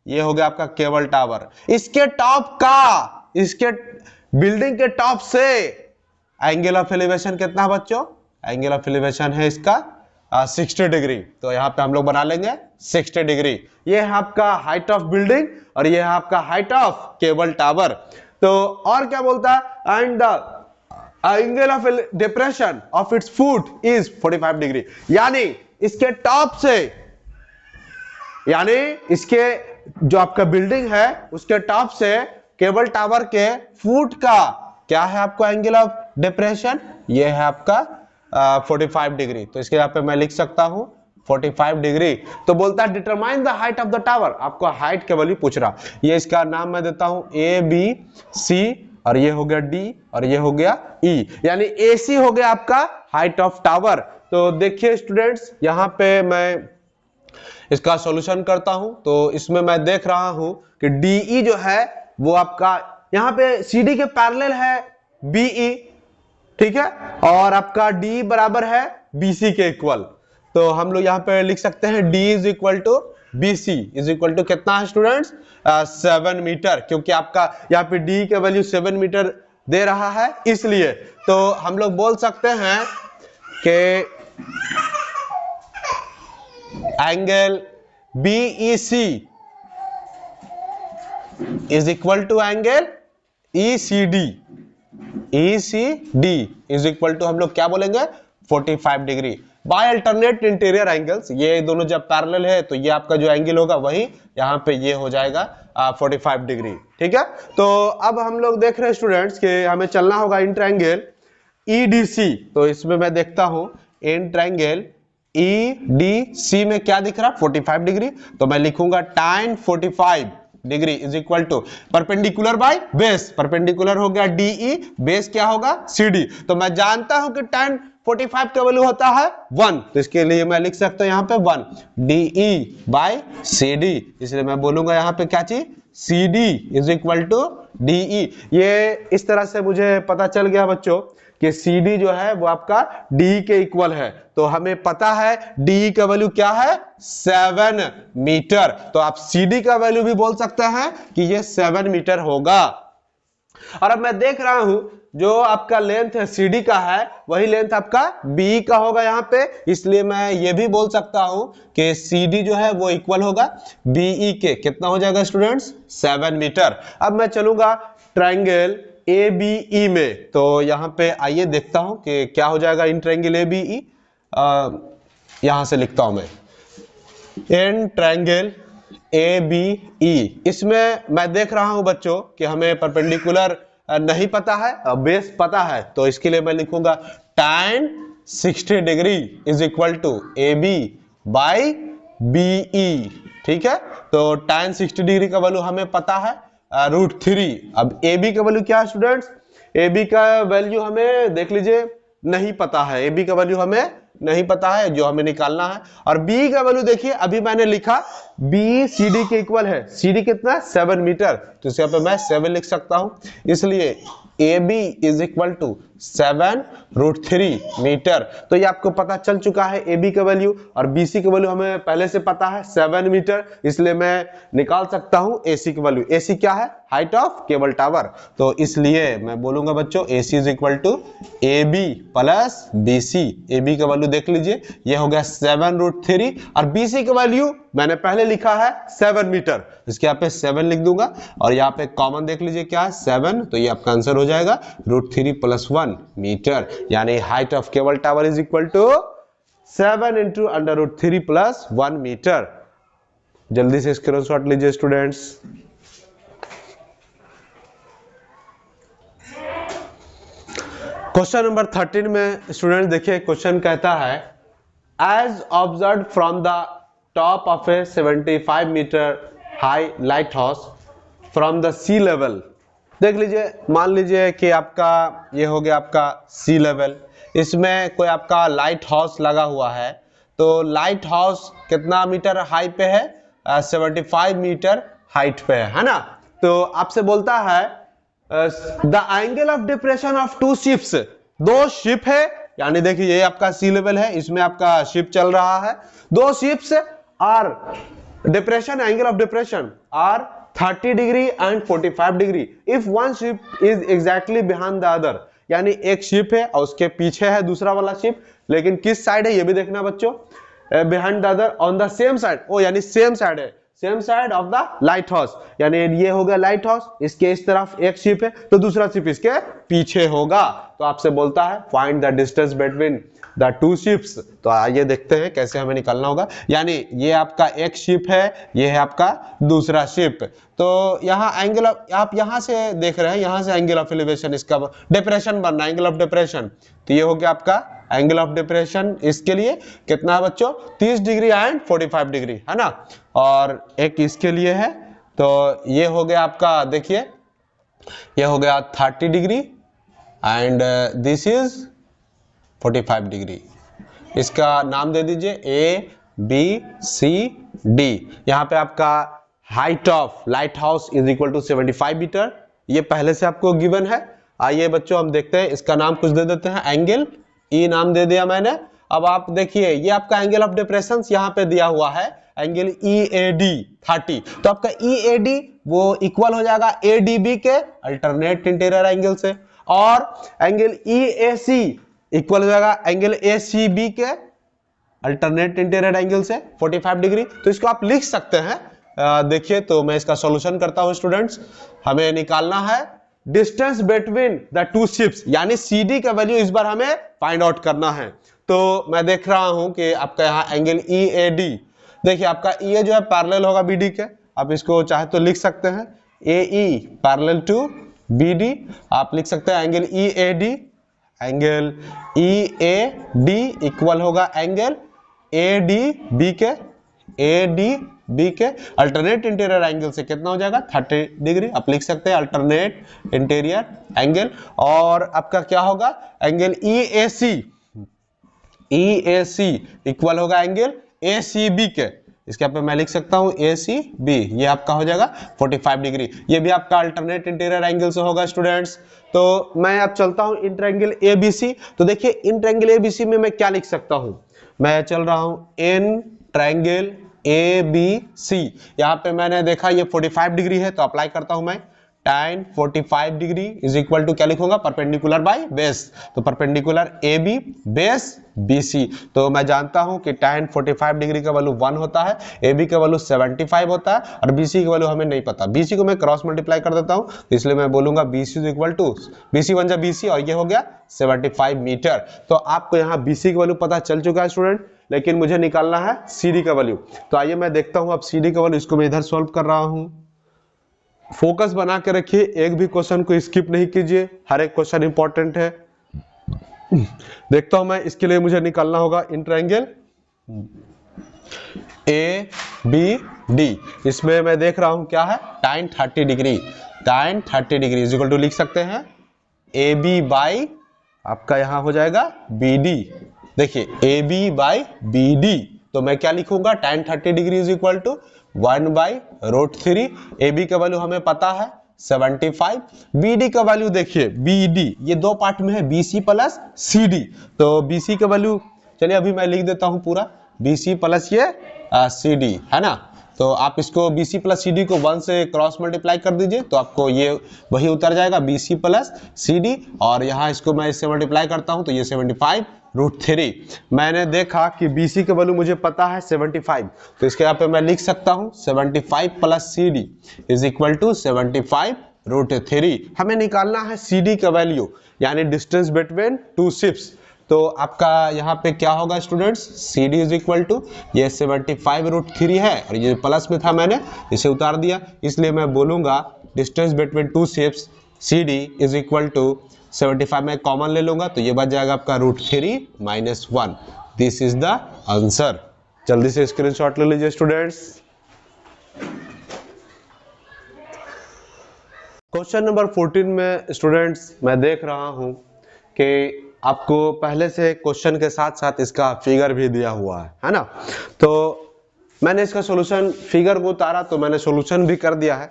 A: ये हो गया आपका केबल टावर। इसके टॉप का, इसके बिल्डिंग के टॉप से एंगल ऑफ एलिवेशन कितना बच्चों, एंगल ऑफ एलिवेशन है इसका 60 डिग्री। तो यहां पे हम लोग बना लेंगे 60 डिग्री। ये है आपका हाइट ऑफ बिल्डिंग और ये है आपका हाइट ऑफ केबल टावर। तो और क्या बोलता है, and the angle of depression of its foot is 45 degree. यानी इसके टॉप से, यानी इसके जो आपका बिल्डिंग है उसके टॉप से केबल टावर के फुट का क्या है आपको एंगल ऑफ डिप्रेशन, ये है आपका 45 डिग्री। तो इसके यहाँ पे मैं लिख सकता हूं 45 डिग्री। तो बोलता है determine the height of the tower. आपको हाइट के वैल्यू पूछ रहा, ये इसका नाम मैं देता हूं ABC और ये हो गया D और ये हो गया E, यानी AC हो गया आपका हाइट ऑफ टावर। तो देखिए स्टूडेंट्स, यहाँ पे मैं इसका सॉल्यूशन करता हूं। तो इसमें मैं देख रहा हूं कि DE जो है वो आपका यहाँ पे CD के पैरेलल है BE, ठीक है, और आपका D बराबर है BC के इक्वल। तो हम लोग यहाँ पे लिख सकते हैं D is equal to BC is equal to कितना है स्टूडेंट्स, 7 मीटर, क्योंकि आपका यहाँ पे D के वैल्यू 7 मीटर दे रहा है इसलिए। तो हम लोग बोल सकते हैं कि angle BEC is equal to angle ECD is equal to हम लोग क्या बोलेंगे 45 degree. By alternate interior angles, ये दोनों जब पैरेलल है तो ये आपका जो एंगल होगा वही यहाँ पे ये हो जाएगा 45 डिग्री, ठीक है। तो अब हम लोग देख रहे हैं स्टूडेंट्स कि हमें चलना होगा इंट्रायंगल EDC। तो इसमें मैं देखता हूं इंट्रायंगल EDC में क्या दिख रहा 45 डिग्री। तो मैं लिखूंगा tan 45 degree is equal to perpendicular by base. Perpendicular हो गया DE, बेस क्या होगा CD। तो मैं जानता हूं कि tan 45 का वैल्यू होता है 1, तो इसके लिए मैं लिख सकता हूं यहाँ पे 1 DE बाय CD। इसलिए मैं बोलूंगा यहाँ पे क्या चीज CD is equal to DE। ये इस तरह से मुझे पता चल गया बच्चों कि CD जो है वो आपका DE के इक्वल है। तो हमें पता है DE का वैल्यू क्या है 7 मीटर। तो आप CD का वैल्यू भी बोल सकते हैं कि ये 7 मीटर होगा। और अब मैं देख रहा हूं जो आपका लेंथ है CD का है वही लेंथ आपका BE का होगा यहाँ पे, इसलिए मैं ये भी बोल सकता हूं कि CD जो है वो इक्वल होगा BE के। कितना हो जाएगा स्टूडेंट्स 7 मीटर। अब मैं चलूंगा ट्रायंगल ABE में, तो यहाँ पे आइए देखता हूं कि क्या हो जाएगा इन ट्रायंगल ABE। यहां से लिखता हूं मैं इन ट्रायंगल ABE। इसमें मैं देख रहा हूं बच्चों कि हमें परपेंडिकुलर नहीं पता है, बेस पता है, तो इसके लिए मैं लिखूंगा tan 60 degree is equal to AB by BE। ठीक है, तो tan 60 डिग्री का वैल्यू हमें पता है √3। अब AB का वैल्यू क्या है स्टूडेंट्स? AB का वैल्यू हमें देख लीजिए नहीं पता है, AB का वैल्यू हमें नहीं पता है जो हमें निकालना है। और B का वैल्यू देखिए अभी मैंने लिखा B CD के इक्वल है। CD कितना 7 मीटर, तो इस यहाँ पे मैं 7 लिख सकता हूं, इसलिए AB is equal to 7√3 metre. तो ये आपको पता चल चुका है AB का वैल्यू, और BC का वैल्यू हमें पहले से पता है 7 मीटर, इसलिए मैं निकाल सकता हूं AC का वैल्यू। AC क्या है? Height of cable tower. तो इसलिए मैं बोलूंगा बच्चों AC is equal to AB plus BC। AB का वैल्यू देख लीजिए ये हो गया 7√3, और BC का वैल्यू मैंने पहले लिखा है 7 मीटर, इसके यहाँ पे 7 लिख दूंगा, और यहाँ पे कॉमन देख लीजिए क्या है 7, तो ये आपका आंसर हो जाएगा √3 + 1 मीटर, यानी height of cable tower is equal to 7 × √3 + 1 metre. जल्दी से स्क्रीनशॉट लीजिए स्टूडेंट्स। क्वेश्चन नंबर 13 में स्टूडेंट देखिए क्वेश्चन कहता है as observed from the top of a 75 metre high light house from the sea level. देख लीजिए, मान लीजिए कि आपका ये हो गया आपका सी लेवल, इसमें कोई आपका लाइट हाउस लगा हुआ है, तो लाइट हाउस कितना मीटर हाई पे है? 75 मीटर हाइट पे है ना। तो आपसे बोलता है the angle of depression of 2 ships. 2 ship है, यानी देखिए ये आपका सी लेवल है, इसमें आपका शिप चल रहा है, 2 ships are depression, angle of depression are 30 degree and 45 degree if one ship is exactly behind the other. यानी एक शिप है और उसके पीछे है दूसरा वाला शिप, लेकिन किस साइड है ये भी देखना बच्चों, behind the other on the same side. O यानी सेम साइड है, same side of the lighthouse, यानी ये हो गया लाइट हाउस, इसके इस तरफ एक शिप है तो दूसरा शिप इसके पीछे होगा। तो आपसे बोलता है find the distance between the 2 ships. तो आइए देखते हैं कैसे हमें निकालना होगा। यानी ये आपका एक शिप है, ये है आपका दूसरा शिप, तो यहाँ एंगल ऑफ, आप यहाँ से देख रहे हैं, यहाँ से एंगल ऑफ एलिवेशन, इसका डिप्रेशन बनना, एंगल ऑफ डिप्रेशन, तो ये हो गया आपका एंगल ऑफ डिप्रेशन। इसके लिए कितना है बच्चों? 30 डिग्री एंड 45 डिग्री है ना, और एक इसके लिए है, तो ये हो गया आपका, देखिए ये हो गया 30 degree and this is 45 degree. इसका नाम दे दीजिए ABCD। यहाँ पे आपका height of light house is equal to 75 metre, ये पहले से आपको गिवन है। आइए बच्चों हम देखते हैं, इसका नाम कुछ दे देते हैं, एंगल E नाम दे दिया मैंने। अब आप देखिए ये आपका एंगल ऑफ डिप्रेशन यहाँ पे दिया हुआ है, एंगल EAD 30, तो आपका EAD वो इक्वल हो जाएगा ADB के अल्टरनेट इंटीरियर एंगल से, और एंगल EAC इक्वल हो जाएगा एंगल ACB के अल्टरनेट इंटीरियर एंगल से 45 डिग्री। तो इसको आप लिख सकते हैं। देखिए तो मैं इसका सॉल्यूशन करता हूं स्टूडेंट्स। हमें निकालना है डिस्टेंस बिटवीन द 2 शिप्स, यानी CD का वैल्यू इस बार हमें फाइंड आउट करना है। तो मैं देख रहा हूं कि आपका यहाँ एंगल EAD, देखिए आपका EA जो है पैरेलल होगा BD के, आप इसको चाहे तो लिख सकते हैं AE पैरेलल टू BD, आप लिख सकते हैं angle EAD, angle EAD equal होगा एंगल ADB के अल्टरनेट इंटीरियर एंगल से कितना हो जाएगा 30 डिग्री, आप लिख सकते हैं अल्टरनेट इंटीरियर एंगल। और आपका क्या होगा एंगल EAC इक्वल होगा एंगल ACB के, इसके पे मैं लिख सकता हूं ACB, ये आपका हो जाएगा 45 डिग्री। ये भी आपका अल्टरनेट इंटीरियर एंगल से होगा स्टूडेंट्स। तो मैं अब चलता हूं इन ट्रायंगल ABC। तो देखिए इन ट्रायंगल ABC में मैं क्या लिख सकता हूं, मैं चल रहा हूं इन ट्रायंगल ABC। यहां पे मैंने देखा ये 45 डिग्री है, तो अप्लाई करता हूं मैं tan 45 degree is equal to क्या लिखूंगा, परपेंडिकुलर बाय बेस। तो परपेंडिकुलर AB बेस BC। तो मैं जानता हूं कि tan 45 डिग्री का वैल्यू 1 होता है, AB का वैल्यू 75 होता है और BC का वैल्यू हमें नहीं पता। BC को मैं क्रॉस मल्टीप्लाई कर देता हूं, इसलिए मैं बोलूंगा BC is equal to BC बन जा BC और ये हो गया 75 मीटर। तो आपको यहाँ BC का वैल्यू पता चल चुका है स्टूडेंट, लेकिन मुझे निकालना है CD का वैल्यू। तो आइए मैं देखता हूं अब CD का वैल्यू, इसको मैं इधर सॉल्व कर रहा हूं। फोकस बना के रखिए, एक भी क्वेश्चन को स्किप नहीं कीजिए, हर एक क्वेश्चन इंपॉर्टेंट है। देखता हूं मैं, इसके लिए मुझे निकालना होगा इन ट्रायंगल ABD। इसमें मैं देख रहा हूं क्या है, tan 30 degree. tan 30 degree is equal to लिख सकते हैं AB बाई आपका यहां हो जाएगा BD। देखिए AB बाई BD, तो मैं क्या लिखूंगा, tan 30 degree is equal to 1/√3। AB का वैल्यू हमें पता है 75। BD का वैल्यू देखिए, BD ये दो पार्ट में है, BC प्लस CD। तो BC का वैल्यू चलिए अभी मैं लिख देता हूं पूरा, BC प्लस ये CD है ना। तो आप इसको BC प्लस CD को 1 से क्रॉस मल्टीप्लाई कर दीजिए, तो आपको ये वही उतर जाएगा BC प्लस CD। और यहाँ इसको मैं इससे मल्टीप्लाई करता हूं तो ये 75√3। मैंने देखा कि BC का वैल्यू मुझे पता है 75, तो इसके यहाँ पे मैं लिख सकता हूं 75 plus CD is equal to 75√3। हमें निकालना है CD का वैल्यू, यानी डिस्टेंस बिटवीन टू शिप्स। तो आपका यहाँ पे क्या होगा students, CD is equal to ये 75√3 है और ये प्लस में था मैंने इसे उतार दिया, इसलिए मैं बोलूंगा distance between two ships CD is equal to 75 में कॉमन ले लूंगा, तो ये बच जाएगा आपका √3 - 1। This is the answer. जल्दी से स्क्रीनशॉट ले लीजिए स्टूडेंट्स। क्वेश्चन नंबर 14 में स्टूडेंट्स मैं देख रहा हूं कि आपको पहले से क्वेश्चन के साथ साथ इसका फिगर भी दिया हुआ है ना। तो मैंने इसका सॉल्यूशन, फिगर को उतारा तो मैंने सॉल्यूशन भी कर दिया है,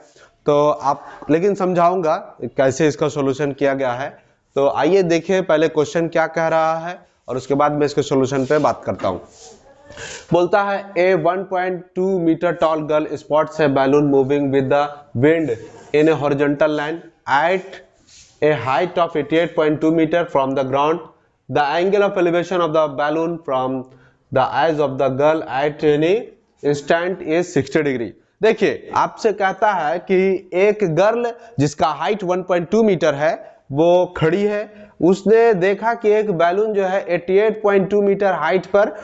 A: तो आप लेकिन समझाऊंगा कैसे इसका सॉल्यूशन किया गया है। तो आइए देखिए पहले क्वेश्चन क्या कह रहा है और उसके बाद मैं इसके सॉल्यूशन पे बात करता हूं। बोलता है a 1.2 metre tall girl spots a balloon moving with the wind in a horizontal line at a height of 88.2 meter from the ground. The angle of elevation of the balloon from the eyes of the girl at any instant is 60 degree. देखिए आपसे कहता है कि एक girl जिसका height 1.2 metre है वो खड़ी है, उसने देखा कि एक बैलून जो है 88.2 मीटर हाइट पर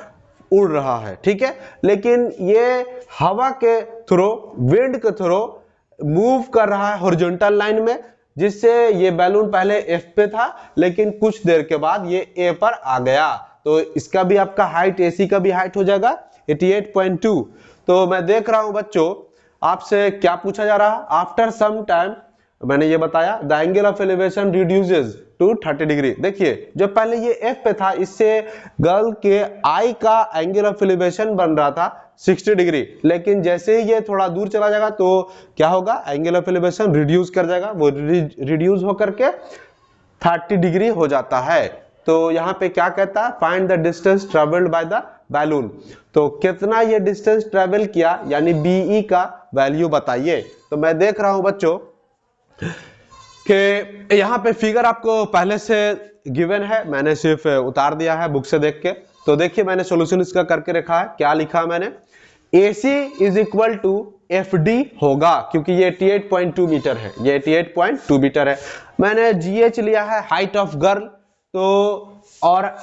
A: उड़ रहा है, ठीक है, लेकिन ये हवा के थ्रू, विंड के थ्रू मूव कर रहा है हॉरिजॉन्टल लाइन में, जिससे ये बैलून पहले F पे था लेकिन कुछ देर के बाद ये A पर आ गया। तो इसका भी आपका हाइट, AC का भी हाइट हो जाएगा 88.2। तो मैं देख रहा हूं बच्चों, आपसे क्या पूछा जा रहा है, आफ्टर सम टाइम मैंने ये बताया the angle of elevation reduces to 30 degree. देखिए जो पहले ये F पे था, इससे गर्ल के आई का एंगल ऑफ एलिवेशन बन रहा था 60 डिग्री, लेकिन जैसे ही ये थोड़ा दूर चला जाएगा तो क्या होगा, एंगल ऑफ एलिवेशन रिड्यूस कर जाएगा, वो रिड्यूस होकर के 30 डिग्री हो जाता है। तो यहाँ पे क्या कहता है, find the distance travelled by the balloon. तो कितना ये डिस्टेंस ट्रेवल किया, यानी BE का वैल्यू बताइए। तो मैं देख रहा हूं बच्चों कि यहाँ पे फिगर आपको पहले से गिवन है, मैंने सिर्फ उतार दिया है बुक से देख के। तो देखिए मैंने सॉल्यूशन इसका करके रखा है, क्या लिखा मैंने, AC is equal to FD होगा, क्योंकि ये 88.2 मीटर है, ये 88.2 मीटर है। मैंने GH लिया है, हाइट ऑफ गर्ल, तो और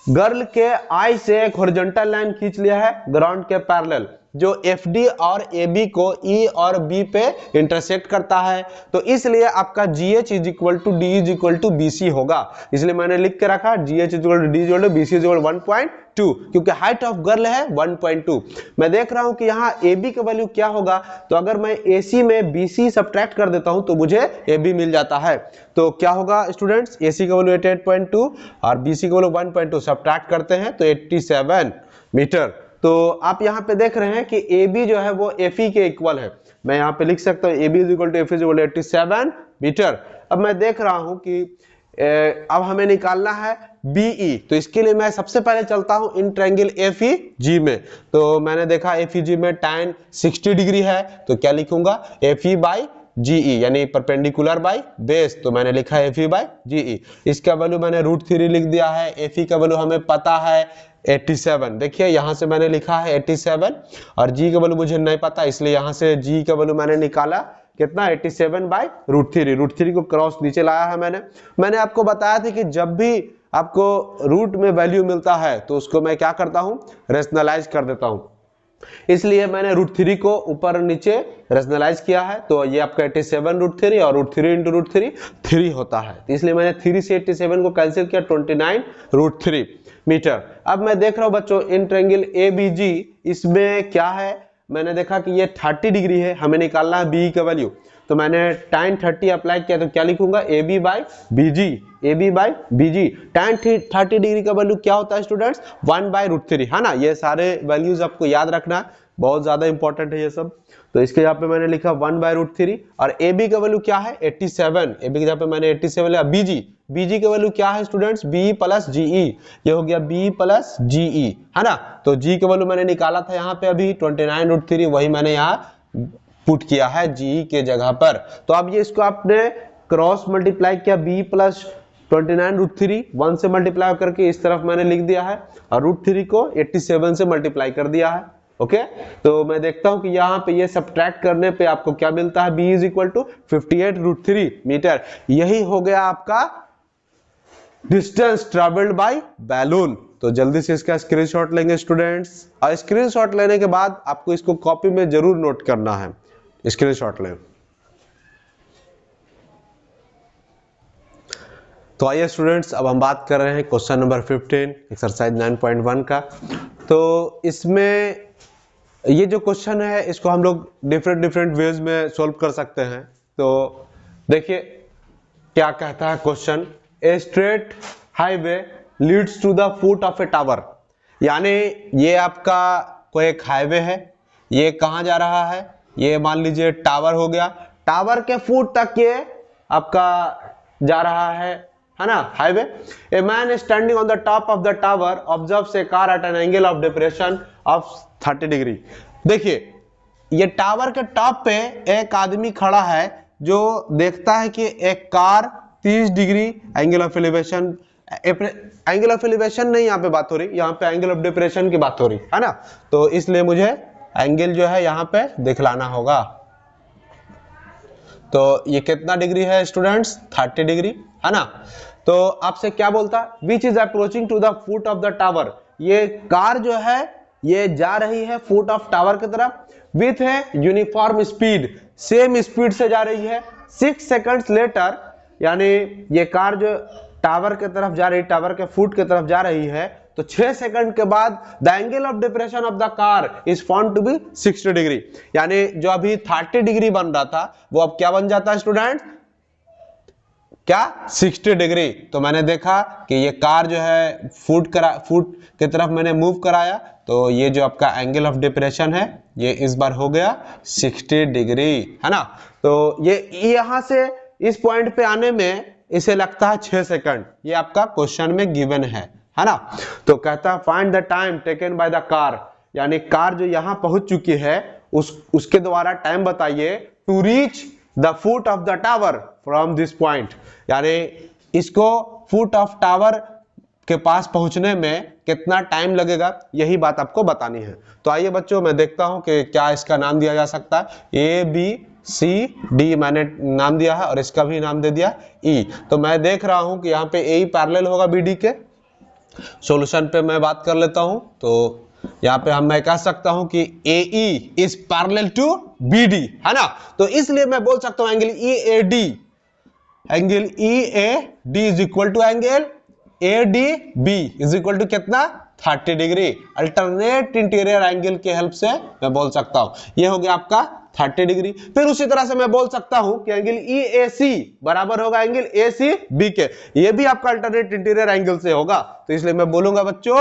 A: गर्ल के आई से एक हॉरिजॉन्टल लाइन खींच लिया है ग्राउंड के पैरेलल, जो FD और AB को E और B पे इंटरसेक्ट करता है। तो इसलिए आपका GH is equal to D is equal to BC होगा, इसलिए मैंने लिख के रखा GH is equal to D is equal to BC is equal 1.2, क्योंकि हाइट ऑफ गर्ल है 1.2। मैं देख रहा हूं कि यहाँ AB का वैल्यू क्या होगा, तो अगर मैं AC में BC सब्ट्रैक्ट कर देता हूं तो मुझे AB मिल जाता है। तो क्या होगा स्टूडेंट्स, AC का वैल्यू 88.2 और BC का वैल्यू 1.2, सब्ट्रैक्ट करते हैं तो 87 मीटर। तो आप यहाँ पे देख रहे हैं कि AB जो है वो FE के इक्वल है। मैं यहाँ पे लिख सकता हूँ AB is equal to FE is equal to 87 metre. अब मैं देख रहा हूं कि अब हमें निकालना है बीई, तो इसके लिए मैं सबसे पहले चलता हूं इन ट्रायंगल एफईजी में। तो मैंने देखा एफईजी में tan 60 डिग्री है, तो क्या लिखूंगा एफई बाई जीई, यानी परपेंडिकुलर बाई बेस, तो मैंने लिखा है एफई बाई जीई। इसका वैल्यू मैंने √3 लिख दिया है। एफई का वैल्यू हमें पता है 87, देखिए यहां से मैंने लिखा है 87, और जी का वैल्यू मुझे नहीं पता, इसलिए यहां से जी का वैल्यू मैंने निकाला कितना 87 बाई √3 को क्रॉस नीचे लाया है मैंने आपको बताया था कि जब भी आपको रूट में वैल्यू मिलता है तो उसको मैं क्या करता हूं, रेशनलाइज कर देता हूं, इसलिए मैंने √3 को ऊपर नीचे रेशनलाइज किया है। तो ये आपका 87 √3 और √3 × √3 3 होता है, तो इसलिए मैंने 3 से 87 को कैंसिल किया, 29 √3 मीटर। अब मैं देख रहा हूं बच्चों इन ट्रायंगल एबीजी, इसमें क्या है, मैंने देखा कि ये 30 डिग्री है, हमें निकालना है बी का वैल्यू, तो मैंने tan 30 अप्लाई किया, तो क्या लिखूंगा AB by BG, AB by BG. tan 30 degree का वैल्यू क्या होता है स्टूडेंट्स 1/√3, है ना। ये सारे वैल्यूज आपको याद रखना, बहुत ज्यादा इंपॉर्टेंट है ये सब। तो इसके यहाँ पे मैंने लिखा 1/√3, और AB का वैल्यू क्या है 87, AB के यहाँ पे मैंने 87 लिया। बीजी का वैल्यू क्या है स्टूडेंट्स B + GE, ये हो गया B + GE, है ना। तो G का वैल्यू मैंने निकाला था यहाँ पे अभी 29√3, वही मैंने यहाँ पुट किया है जी के जगह पर। तो अब ये इसको आपने क्रॉस मल्टीप्लाई किया, b + 29√3 1 से मल्टीप्लाई करके इस तरफ मैंने लिख दिया है, और √3 को 87 से मल्टीप्लाई कर दिया है। ओके, तो मैं देखता हूं कि यहाँ पे ये सब्ट्रैक्ट करने पे आपको क्या मिलता है, b = 58√3 मीटर। यही हो गया आपका डिस्टेंस ट्रेवल्ड बाय बैलून। तो जल्दी से इसका स्क्रीनशॉट लेंगे स्टूडेंट्स, और स्क्रीनशॉट लेने के बाद आपको इसको कॉपी में जरूर नोट करना है, स्क्रीनशॉट लें। तो आइए स्टूडेंट्स, अब हम बात कर रहे हैं क्वेश्चन नंबर 15 एक्सरसाइज 9.1 का। तो इसमें ये जो क्वेश्चन है इसको हम लोग डिफरेंट वेज में सॉल्व कर सकते हैं। तो देखिए क्या कहता है question, a straight highway leads to the foot of a tower, यानी ये आपका कोई एक हाईवे है, ये कहाँ जा रहा है, ये मान लीजिए टावर हो गया, टावर के फुट तक ये आपका जा रहा है ना highway. A man standing on the top of the tower observes A car eight an angle of depression of 30 degree. देखिए ये टावर के टॉप पे एक आदमी खड़ा है जो देखता है कि एक car 30 degree angle of elevation, angle of elevation नहीं यहाँ पे बात हो रही, यहाँ पे एंगल ऑफ डिप्रेशन की बात हो रही है ना। तो इसलिए मुझे एंगल जो है यहाँ पे दिखलाना होगा। तो ये कितना डिग्री है स्टूडेंट्स 30 डिग्री, है ना। तो आपसे क्या बोलता है, which is approaching to the foot of the tower, ये कार जो है ये जा रही है फुट ऑफ टावर की तरफ विथ है यूनिफॉर्म स्पीड, सेम स्पीड से जा रही है। 6 सेकंड्स लेटर, यानी ये कार जो टावर की तरफ जा रही, टावर के फुट की तरफ जा रही है, तो 6 सेकंड के बाद the angle of depression of the car is found to be 60 degree, यानी जो अभी 30 डिग्री बन रहा था वो अब क्या बन जाता है स्टूडेंट, क्या 60 डिग्री। तो मैंने देखा कि ये कार जो है फुट की तरफ मैंने मूव कराया, तो ये जो आपका एंगल ऑफ डिप्रेशन है ये इस बार हो गया 60 डिग्री, है ना। तो ये यहां से इस पॉइंट पे आने में इसे लगता है 6 सेकंड, ये आपका क्वेश्चन में गिवन है ना। तो कहता है find the time taken by the car, यानी कार जो यहां पहुंच चुकी है उसके द्वारा टाइम बताइए to reach the foot of the tower from this point, यानी इसको फुट ऑफ टावर के पास पहुंचने में कितना टाइम लगेगा, यही बात आपको बतानी है। तो आइए बच्चों मैं देखता हूं कि क्या इसका नाम दिया जा सकता है। ABCD मैंने नाम दिया है और इसका भी नाम दे दिया E। तो मैं देख रहा हूं कि यहाँ पे AE पैरेलल होगा BD के। सॉल्यूशन पे मैं बात कर लेता हूं, तो यहाँ पे मैं कह सकता हूं कि AE is parallel to BD, है ना। तो इसलिए मैं बोल सकता हूं angle EAD, angle EAD is equal to angle ADB is equal to कितना 30 डिग्री। अल्टरनेट इंटीरियर एंगल के हेल्प से मैं बोल सकता हूं ये हो गया आपका 30 डिग्री। फिर उसी तरह से मैं बोल सकता हूं कि एंगल EAC बराबर होगा एंगल ACB के, ये भी आपका अल्टरनेट इंटीरियर एंगल से होगा। तो इसलिए मैं बोलूंगा बच्चों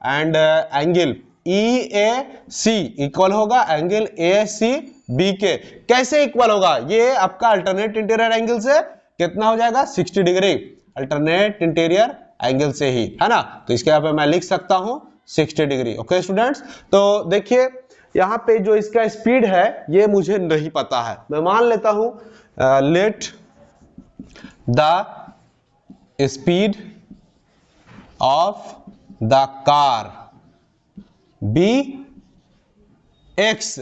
A: एंड एंगल EAC इक्वल होगा एंगल ACB के। कैसे इक्वल होगा? ये आपका अल्टरनेट इंटीरियर एंगल से कितना हो जाएगा? 60 डिग्री, अल्टरनेट इंटीरियर एंगल से ही, है ना। तो इसके यहाँ पे मैं लिख सकता हूं 60 डिग्री। ओके स्टूडेंट्स, तो देखिए यहाँ पे जो इसका स्पीड है ये मुझे नहीं पता है। मैं मान लेता हूं let the speed of the car be x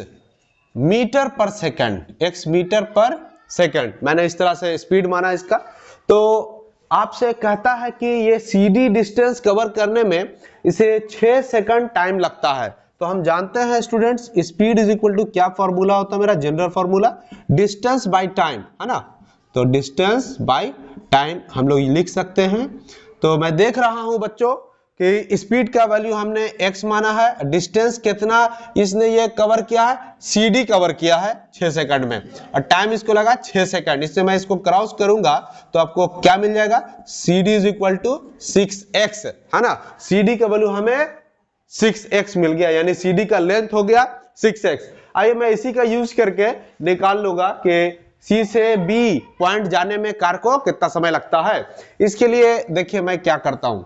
A: metre per second, x metre per second. मैंने इस तरह से स्पीड माना इसका। तो आपसे कहता है कि ये CD डिस्टेंस कवर करने में इसे 6 सेकंड टाइम लगता है। तो हम जानते हैं students, speed is equal to क्या फॉर्मूला होता है मेरा? General formula distance by time, है ना। तो डिस्टेंस बाय टाइम हम लोग लिख सकते हैं। तो मैं देख रहा हूं बच्चों कि स्पीड का वैल्यू हमने x माना है, डिस्टेंस कितना इसने ये कवर किया है? CD कवर किया है 6 सेकंड में, और टाइम इसको लगा 6 सेकंड। इससे मैं इसको क्रॉस करूंगा तो आपको क्या मिल जाएगा? CD is equal to 6x, है ना। CD का वैल्यू हमें 6x मिल गया, यानी CD का लेंथ हो गया 6x। आइए मैं इसी का यूज करके निकाल लूंगा कि C से B पॉइंट जाने में कार को कितना समय लगता है। इसके लिए देखिए मैं क्या करता हूं।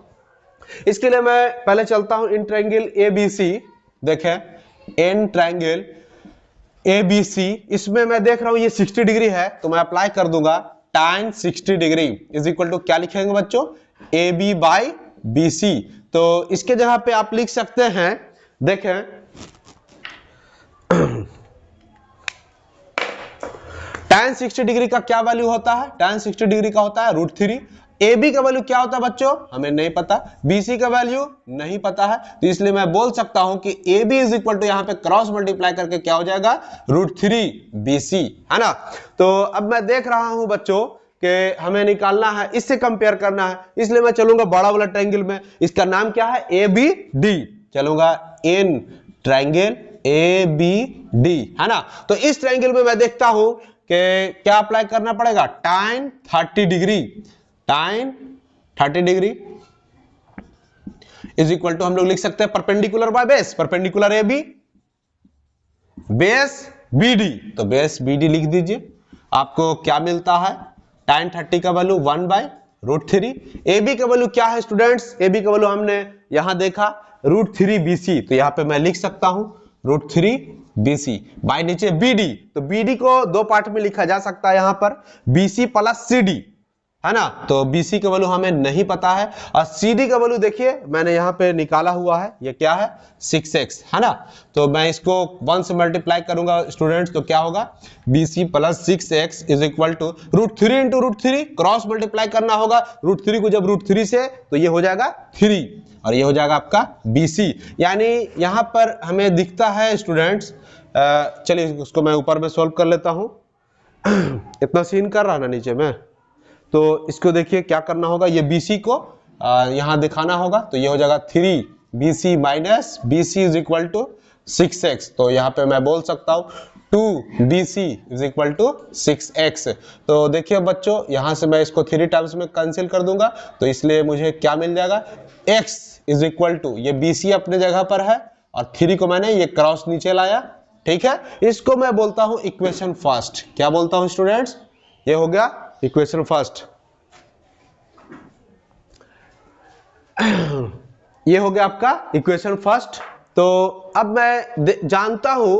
A: इसके लिए मैं पहले चलता हूं इन ट्रायंगल ABC। देखें इन ट्रायंगल ABC, इसमें मैं देख रहा हूं ये 60 डिग्री है, तो मैं अप्लाई कर दूंगा tan 60 degree is equal to क्या लिखेंगे बच्चों? AB by BC। तो इसके जगह पे आप लिख सकते हैं, देखें tan 60 डिग्री का क्या वैल्यू होता है? tan 60 डिग्री का होता है √3। AB का वैल्यू क्या होता है बच्चों? हमें नहीं पता। BC का वैल्यू नहीं पता है, तो इसलिए मैं बोल सकता हूं कि AB इज इक्वल टू यहां पे क्रॉस मल्टीप्लाई करके क्या हो जाएगा? √3 BC, है ना। तो अब मैं देख रहा हूं बच्चों कि हमें निकालना है, इससे कंपेयर करना है, इसलिए मैं चलूंगा बड़ा वाला ट्रायंगल में। इसका नाम क्या है? ABD। चलूंगा इन ट्रायंगल ABD, है ना। तो इस ट्रायंगल में मैं देखता हूं कि क्या अप्लाई करना पड़ेगा? tan 30 degree, tan 30 degree is equal to हम लोग लिख सकते हैं perpendicular by base, perpendicular AB base BD। तो बेस BD लिख दीजिए। आपको क्या मिलता है? tan 30 का वैल्यू 1/√3। AB का वैल्यू क्या है स्टूडेंट्स? AB का वैल्यू हमने यहां देखा √3 BC। तो यहां पे मैं लिख सकता हूं √3 BC बाय नीचे BD। तो BD को दो पार्ट में लिखा जा सकता है, यहां पर BC प्लस CD, है ना। तो BC का वैल्यू हमें नहीं पता है, और CD का वैल्यू देखिए मैंने यहां पे निकाला हुआ है, ये क्या है? 6x, है ना। तो मैं इसको 1 से मल्टीप्लाई करूंगा स्टूडेंट्स, तो क्या होगा? BC plus 6x is equal to √3 into √3, cross multiply करना होगा √3 को जब √3 से, तो ये हो जाएगा 3, और ये हो जाएगा आपका BC। यानी यहां पर हमें दिखता है स्टूडेंट्स, चलिए उसको मैं ऊपर में सोल्व कर लेता हूं। इतना सीन कर रहा ना नीचे में, तो इसको देखिए क्या करना होगा, ये BC को यहां दिखाना होगा, तो ये हो जाएगा 3 BC minus BC is equal to 6x। तो यहां पे मैं बोल सकता हूं 2 BC is equal to 6x। तो देखिए बच्चों यहां से मैं इसको 3 टाइम्स में कैंसिल कर दूंगा, तो इसलिए मुझे क्या मिल जाएगा? x इज इक्वल टू, ये BC अपने जगह पर है और 3 को मैंने ये क्रॉस नीचे लाया, ठीक है। इसको मैं बोलता हूं इक्वेशन फर्स्ट। क्या बोलता हूं स्टूडेंट्स? ये हो गया इक्वेशन फर्स्ट। ये हो गया आपका इक्वेशन फर्स्ट। तो अब मैं जानता हूं,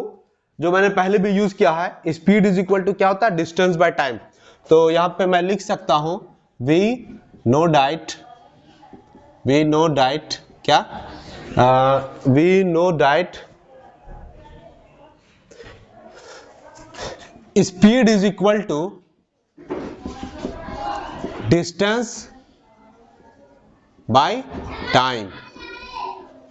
A: जो मैंने पहले भी यूज किया है, स्पीड इज इक्वल टू क्या होता है? Distance by time. तो यहां पे मैं लिख सकता हूं वी नो डाइट क्या? We know that speed is equal to distance by time.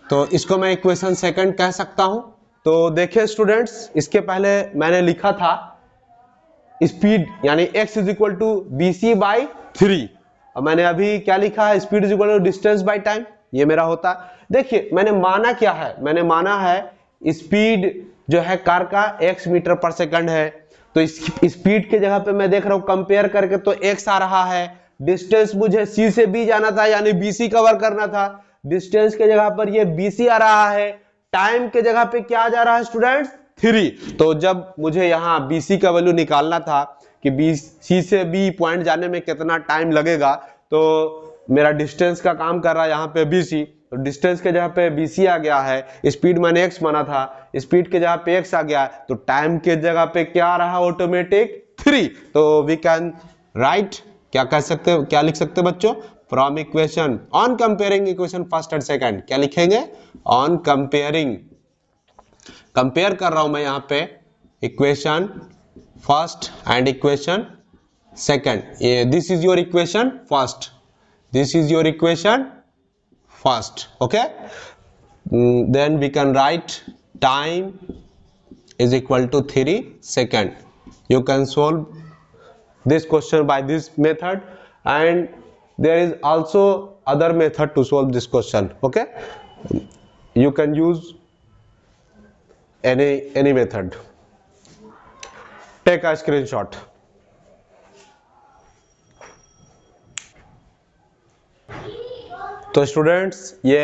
A: तो इसको मैं इक्वेशन सेकंड कह सकता हूं। तो देखिए स्टूडेंट्स, इसके पहले मैंने लिखा था स्पीड यानी x is equal to BC by 3, और मैंने अभी क्या लिखा है? Speed is equal to distance by time, ये मेरा होता। देखिए मैंने माना क्या है? मैंने माना है स्पीड जो है कार का x मीटर पर सेकंड है। तो इस स्पीड के जगह पे मैं देख रहा हूं कंपेयर करके, तो x आ रहा है। डिस्टेंस मुझे C से B जाना था, यानी BC कवर करना था, डिस्टेंस के जगह पर ये BC आ रहा है। टाइम के जगह पे क्या आ जा रहा है स्टूडेंट्स 3। तो जब मुझे यहाँ BC का वैल्यू निकालना था कि BC से B पॉइंट जाने में कितना टाइम लगेगा, तो मेरा डिस्टेंस का काम कर रहा है यहाँ पे BC, तो डिस्टेंस के जगह पे BC आ गया है, स्पीड मैंने x माना था, स्पीड के जगह पे x आ गया, तो टाइम के जगह पे क्या आ रहा है ऑटोमेटिक 3। तो वी कैन राइट, क्या कह सकते हो, क्या लिख सकते हो बच्चों, from equation on comparing equation first and second, क्या लिखेंगे, ऑन कंपेयरिंग, कंपेयर कर रहा हूं मैं यहाँ पे equation first and equation second, this is your equation first, this is your equation first, okay, then we can write time is equal to 3 second. You can solve this question by this method, and there is also other method to solve this question, okay. You can use any method. Take a screenshot. तो students ये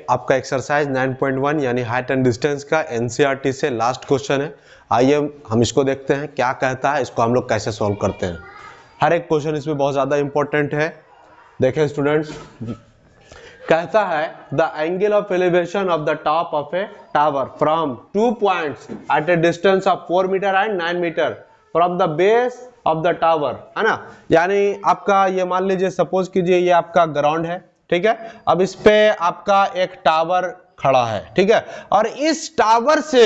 A: आपका exercise 9.1 यानी height and distance का NCERT से last question है। आइए हम इसको देखते हैं क्या कहता है, इसको हम लोग कैसे सॉल्व करते हैं। हर एक क्वेश्चन इसमें बहुत ज़्यादा इंपॉर्टेंट है। देखें स्टूडेंट्स, कहता है the angle of elevation of the top of a tower from 2 points at a distance of 4 metre and 9 metre from the base of the tower, है ना। यानी आपका ये मान लीजिए, सपोज कीजिए ये आपका ग्राउंड है, ठीक है। अब इस पे आपका एक टावर खड़ा है, ठीक है, और इस टावर से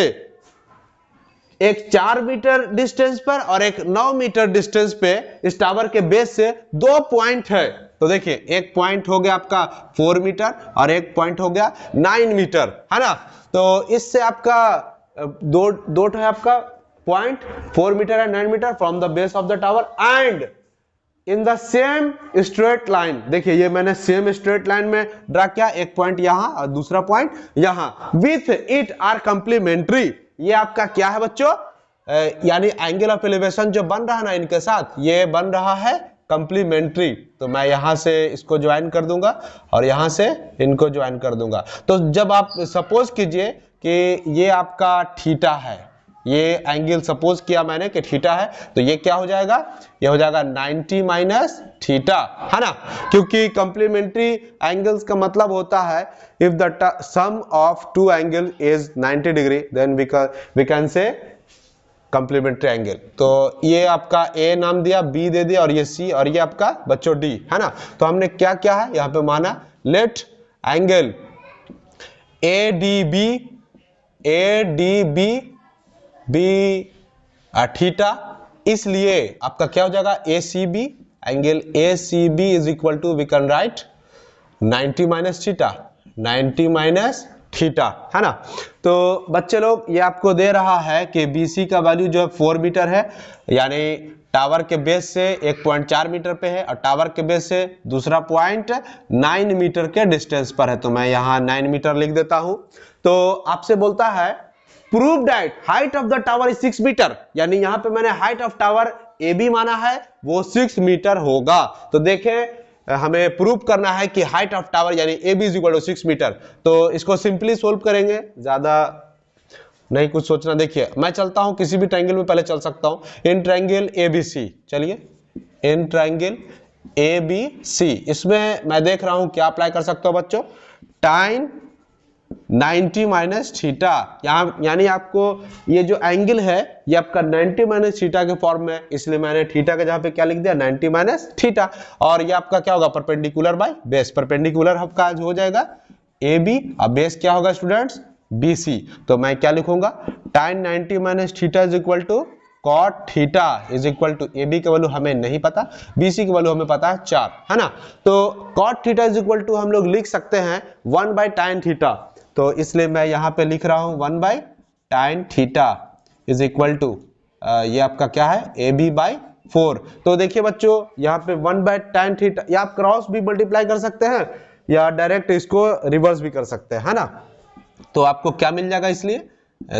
A: एक 4 मीटर डिस्टेंस पर और एक 9 मीटर डिस्टेंस पे इस टावर के बेस से 2 पॉइंट है। तो देखिए एक पॉइंट हो गया आपका 4 मीटर और एक पॉइंट हो गया 9 मीटर, है ना। तो इससे आपका दो है आपका point 4 metre and 9 metre from the base of the tower and in the same straight line. देखिए ये मैंने सेम स्ट्रेट लाइन में ड्रा किया, एक पॉइंट यहां और दूसरा पॉइंट यहां, विथ इट आर कंप्लीमेंट्री। ये आपका क्या है बच्चों, यानी एंगल ऑफ एलिवेशन जो बन रहा है ना इनके साथ, ये बन रहा है कंप्लीमेंट्री। तो मैं यहां से इसको ज्वाइन कर दूंगा और यहां से इनको ज्वाइन कर दूंगा। तो जब आप सपोज कीजिए कि ये आपका थीटा है, ये एंगल सपोज किया मैंने कि थीटा है, तो ये क्या हो जाएगा, ये हो जाएगा 90 माइनस थीटा, है ना। क्योंकि कंप्लीमेंट्री एंगल्स का मतलब होता है if the sum of 2 angle is 90 degree then we can say complementary angle. तो ये आपका ए नाम दिया, बी दे दिया और ये सी और ये आपका बच्चों डी, है ना। तो हमने क्या क्या है यहाँ पे माना, let angle ADB be theta, इसलिए आपका क्या हो जाएगा ACB, angle ACB is equal to we can write 90 minus theta, 90 minus theta, है ना। तो बच्चे लोग ये आपको दे रहा है कि BC का वैल्यू जो है 4 मीटर है, यानी टावर के बेस से एक पॉइंट 4 मीटर पे है और टावर के बेस से दूसरा पॉइंट 9 मीटर के डिस्टेंस पर है। तो मैं यहाँ 9 मीटर लिख देता हूं। तो आपसे बोलता है prove that height of the tower is 6 metre, यानी यहां पे मैंने हाइट ऑफ टावर AB माना है, वो 6 मीटर होगा। तो देखें हमें प्रूव करना है कि हाइट ऑफ टावर यानी AB is equal to 6 metre. तो इसको सिंपली सोल्व करेंगे, ज्यादा नहीं कुछ सोचना। देखिए मैं चलता हूं किसी भी ट्रायंगल में, पहले चल सकता हूं इन ट्रायंगल ABC, चलिए इन ट्रायंगल ABC, इसमें मैं देख रहा हूं क्या अप्लाई कर सकता हूं बच्चों, tan 90 माइनस थीटा, यानी आपको ये जो एंगल है ये आपका 90 माइनस थीटा के फॉर्म में, इसलिए मैंने थीटा के जहां पे क्या लिख दिया 90 माइनस थीटा, और ये आपका क्या होगा परपेंडिकुलर बाय बेस, परपेंडिकुलर आपका हो जाएगा AB और बेस क्या होगा स्टूडेंट्स BC। तो मैं क्या लिखूंगा, tan 90 minus theta is equal to cot theta is equal to AB की वैल्यू हमें नहीं पता, BC की वैल्यू हमें पता है 4, है ना। तो cot theta is equal to हम लोग लिख सकते हैं 1 बाय tan थीटा, तो इसलिए मैं यहां पे लिख रहा हूं 1 by tan theta is equal to ये आपका क्या है AB बाय 4। तो देखिए बच्चों यहाँ पे 1 बाय tan थीटा, या आप क्रॉस भी मल्टीप्लाई कर सकते हैं या डायरेक्ट इसको रिवर्स भी कर सकते हैं, है ना। तो आपको क्या मिल जाएगा, इसलिए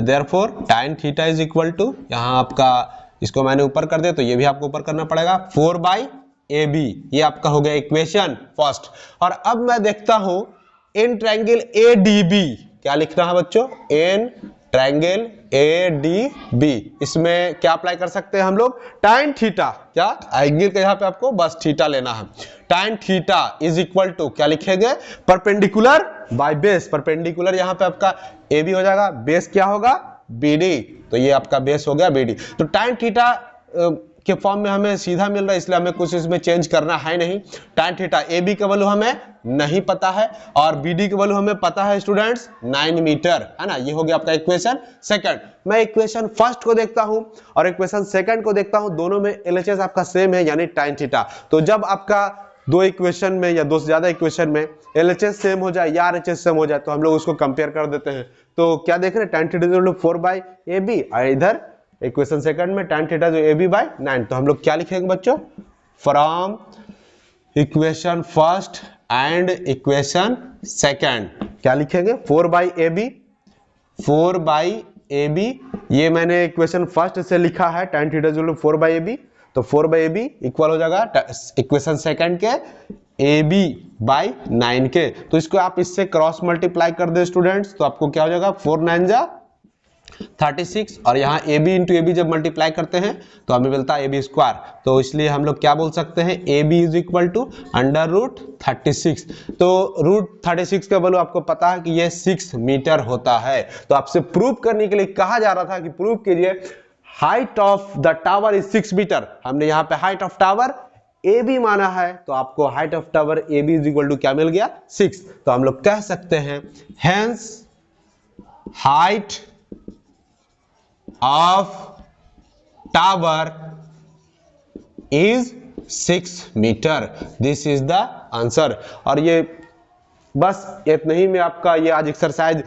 A: therefore tan theta is equal to, यहाँ आपका इसको मैंने ऊपर कर दिया तो ये भी आपको ऊपर करना पड़ेगा 4 बाय AB, ये आपका हो गया इक्वेशन फर्स्ट। और अब मैं देखता हूं इन ट्रायंगल ADB, क्या लिखना है बच्चों, एन ट्रायंगल ADB, इसमें क्या अप्लाई कर सकते हैं हम लोग, tan थीटा, क्या एंगल का यहाँ पे आपको बस थीटा लेना है, tan theta is equal to क्या लिखेंगे, परपेंडिकुलर बाय बेस, परपेंडिकुलर यहाँ पे आपका AB हो जाएगा, बेस क्या होगा BD, तो ये आपका बेस हो गया BD। तो tan थीटा के फॉर्म में हमें सीधा मिल रहा है, इसलिए हमें कुछ इसमें चेंज करना है नहीं। tan थीटा AB का वैल्यू हमें नहीं पता है और BD का वैल्यू हमें पता है स्टूडेंट्स 9 मीटर, है ना। ये हो गया आपका इक्वेशन सेकंड। मैं इक्वेशन फर्स्ट को देखता हूं और इक्वेशन सेकंड को देखता हूं, दोनों में LHS आपका सेम है यानी tan थीटा। तो जब आपका दो इक्वेशन में या दो से ज्यादा इक्वेशन में LHS सेम हो जाए या RHS सेम हो जाए तो हम लोग उसको कंपेयर कर देते हैं। तो क्या देख रहे हैं, tan theta equal to 4/AB और इधर इक्वेशन सेकंड में tan थीटा जो AB/9। तो हम लोग क्या लिखेंगे बच्चों, from equation first and equation second क्या लिखेंगे, 4/AB, ये मैंने इक्वेशन फर्स्ट से लिखा है tan theta equal to 4/AB, तो 4/AB इक्वल हो जाएगा इक्वेशन सेकंड के AB/9 के। तो इसको आप इससे क्रॉस मल्टीप्लाई कर दे स्टूडेंट्स, तो आपको क्या हो जाएगा, 4 9 जा 36 और यहाँ AB इंटू AB जब मल्टीप्लाई करते हैं तो हमें मिलता है AB स्क्वायर। तो इसलिए हम लोग क्या बोल सकते हैं, AB इज इक्वल टू √36। तो √36 का वैल्यू आपको पता है कि ये 6 मीटर होता है। तो आपसे प्रूव करने के लिए कहा जा रहा था कि प्रूव कीजिए height of the tower is 6 metre. हमने यहाँ पे हाइट ऑफ टावर AB माना है, तो आपको height of tower AB is equal to क्या मिल गया, 6। तो हम लोग कह सकते हैं hence height of tower is 6 meter, this is the answer। और ये बस इतना ही में आपका ये आज एक्सरसाइज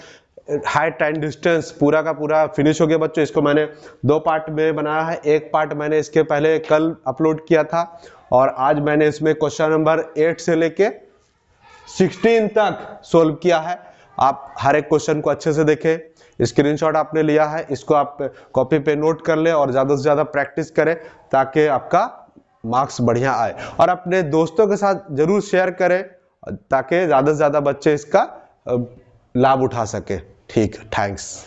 A: हाइट एंड डिस्टेंस पूरा का पूरा फिनिश हो गया बच्चों। इसको मैंने 2 पार्ट में बनाया है, एक पार्ट मैंने इसके पहले कल अपलोड किया था और आज मैंने इसमें क्वेश्चन नंबर 8 से लेके 16 तक सोल्व किया है। आप हर एक क्वेश्चन को अच्छे से देखें, स्क्रीनशॉट आपने लिया है, इसको आप कॉपी पे नोट कर ले और ज्यादा से ज्यादा प्रैक्टिस करें ताकि आपका मार्क्स बढ़िया आए। और अपने दोस्तों के साथ जरूर शेयर करें ताकि ज्यादा से ज्यादा बच्चे इसका लाभ उठा सके। ठीक, थैंक्स।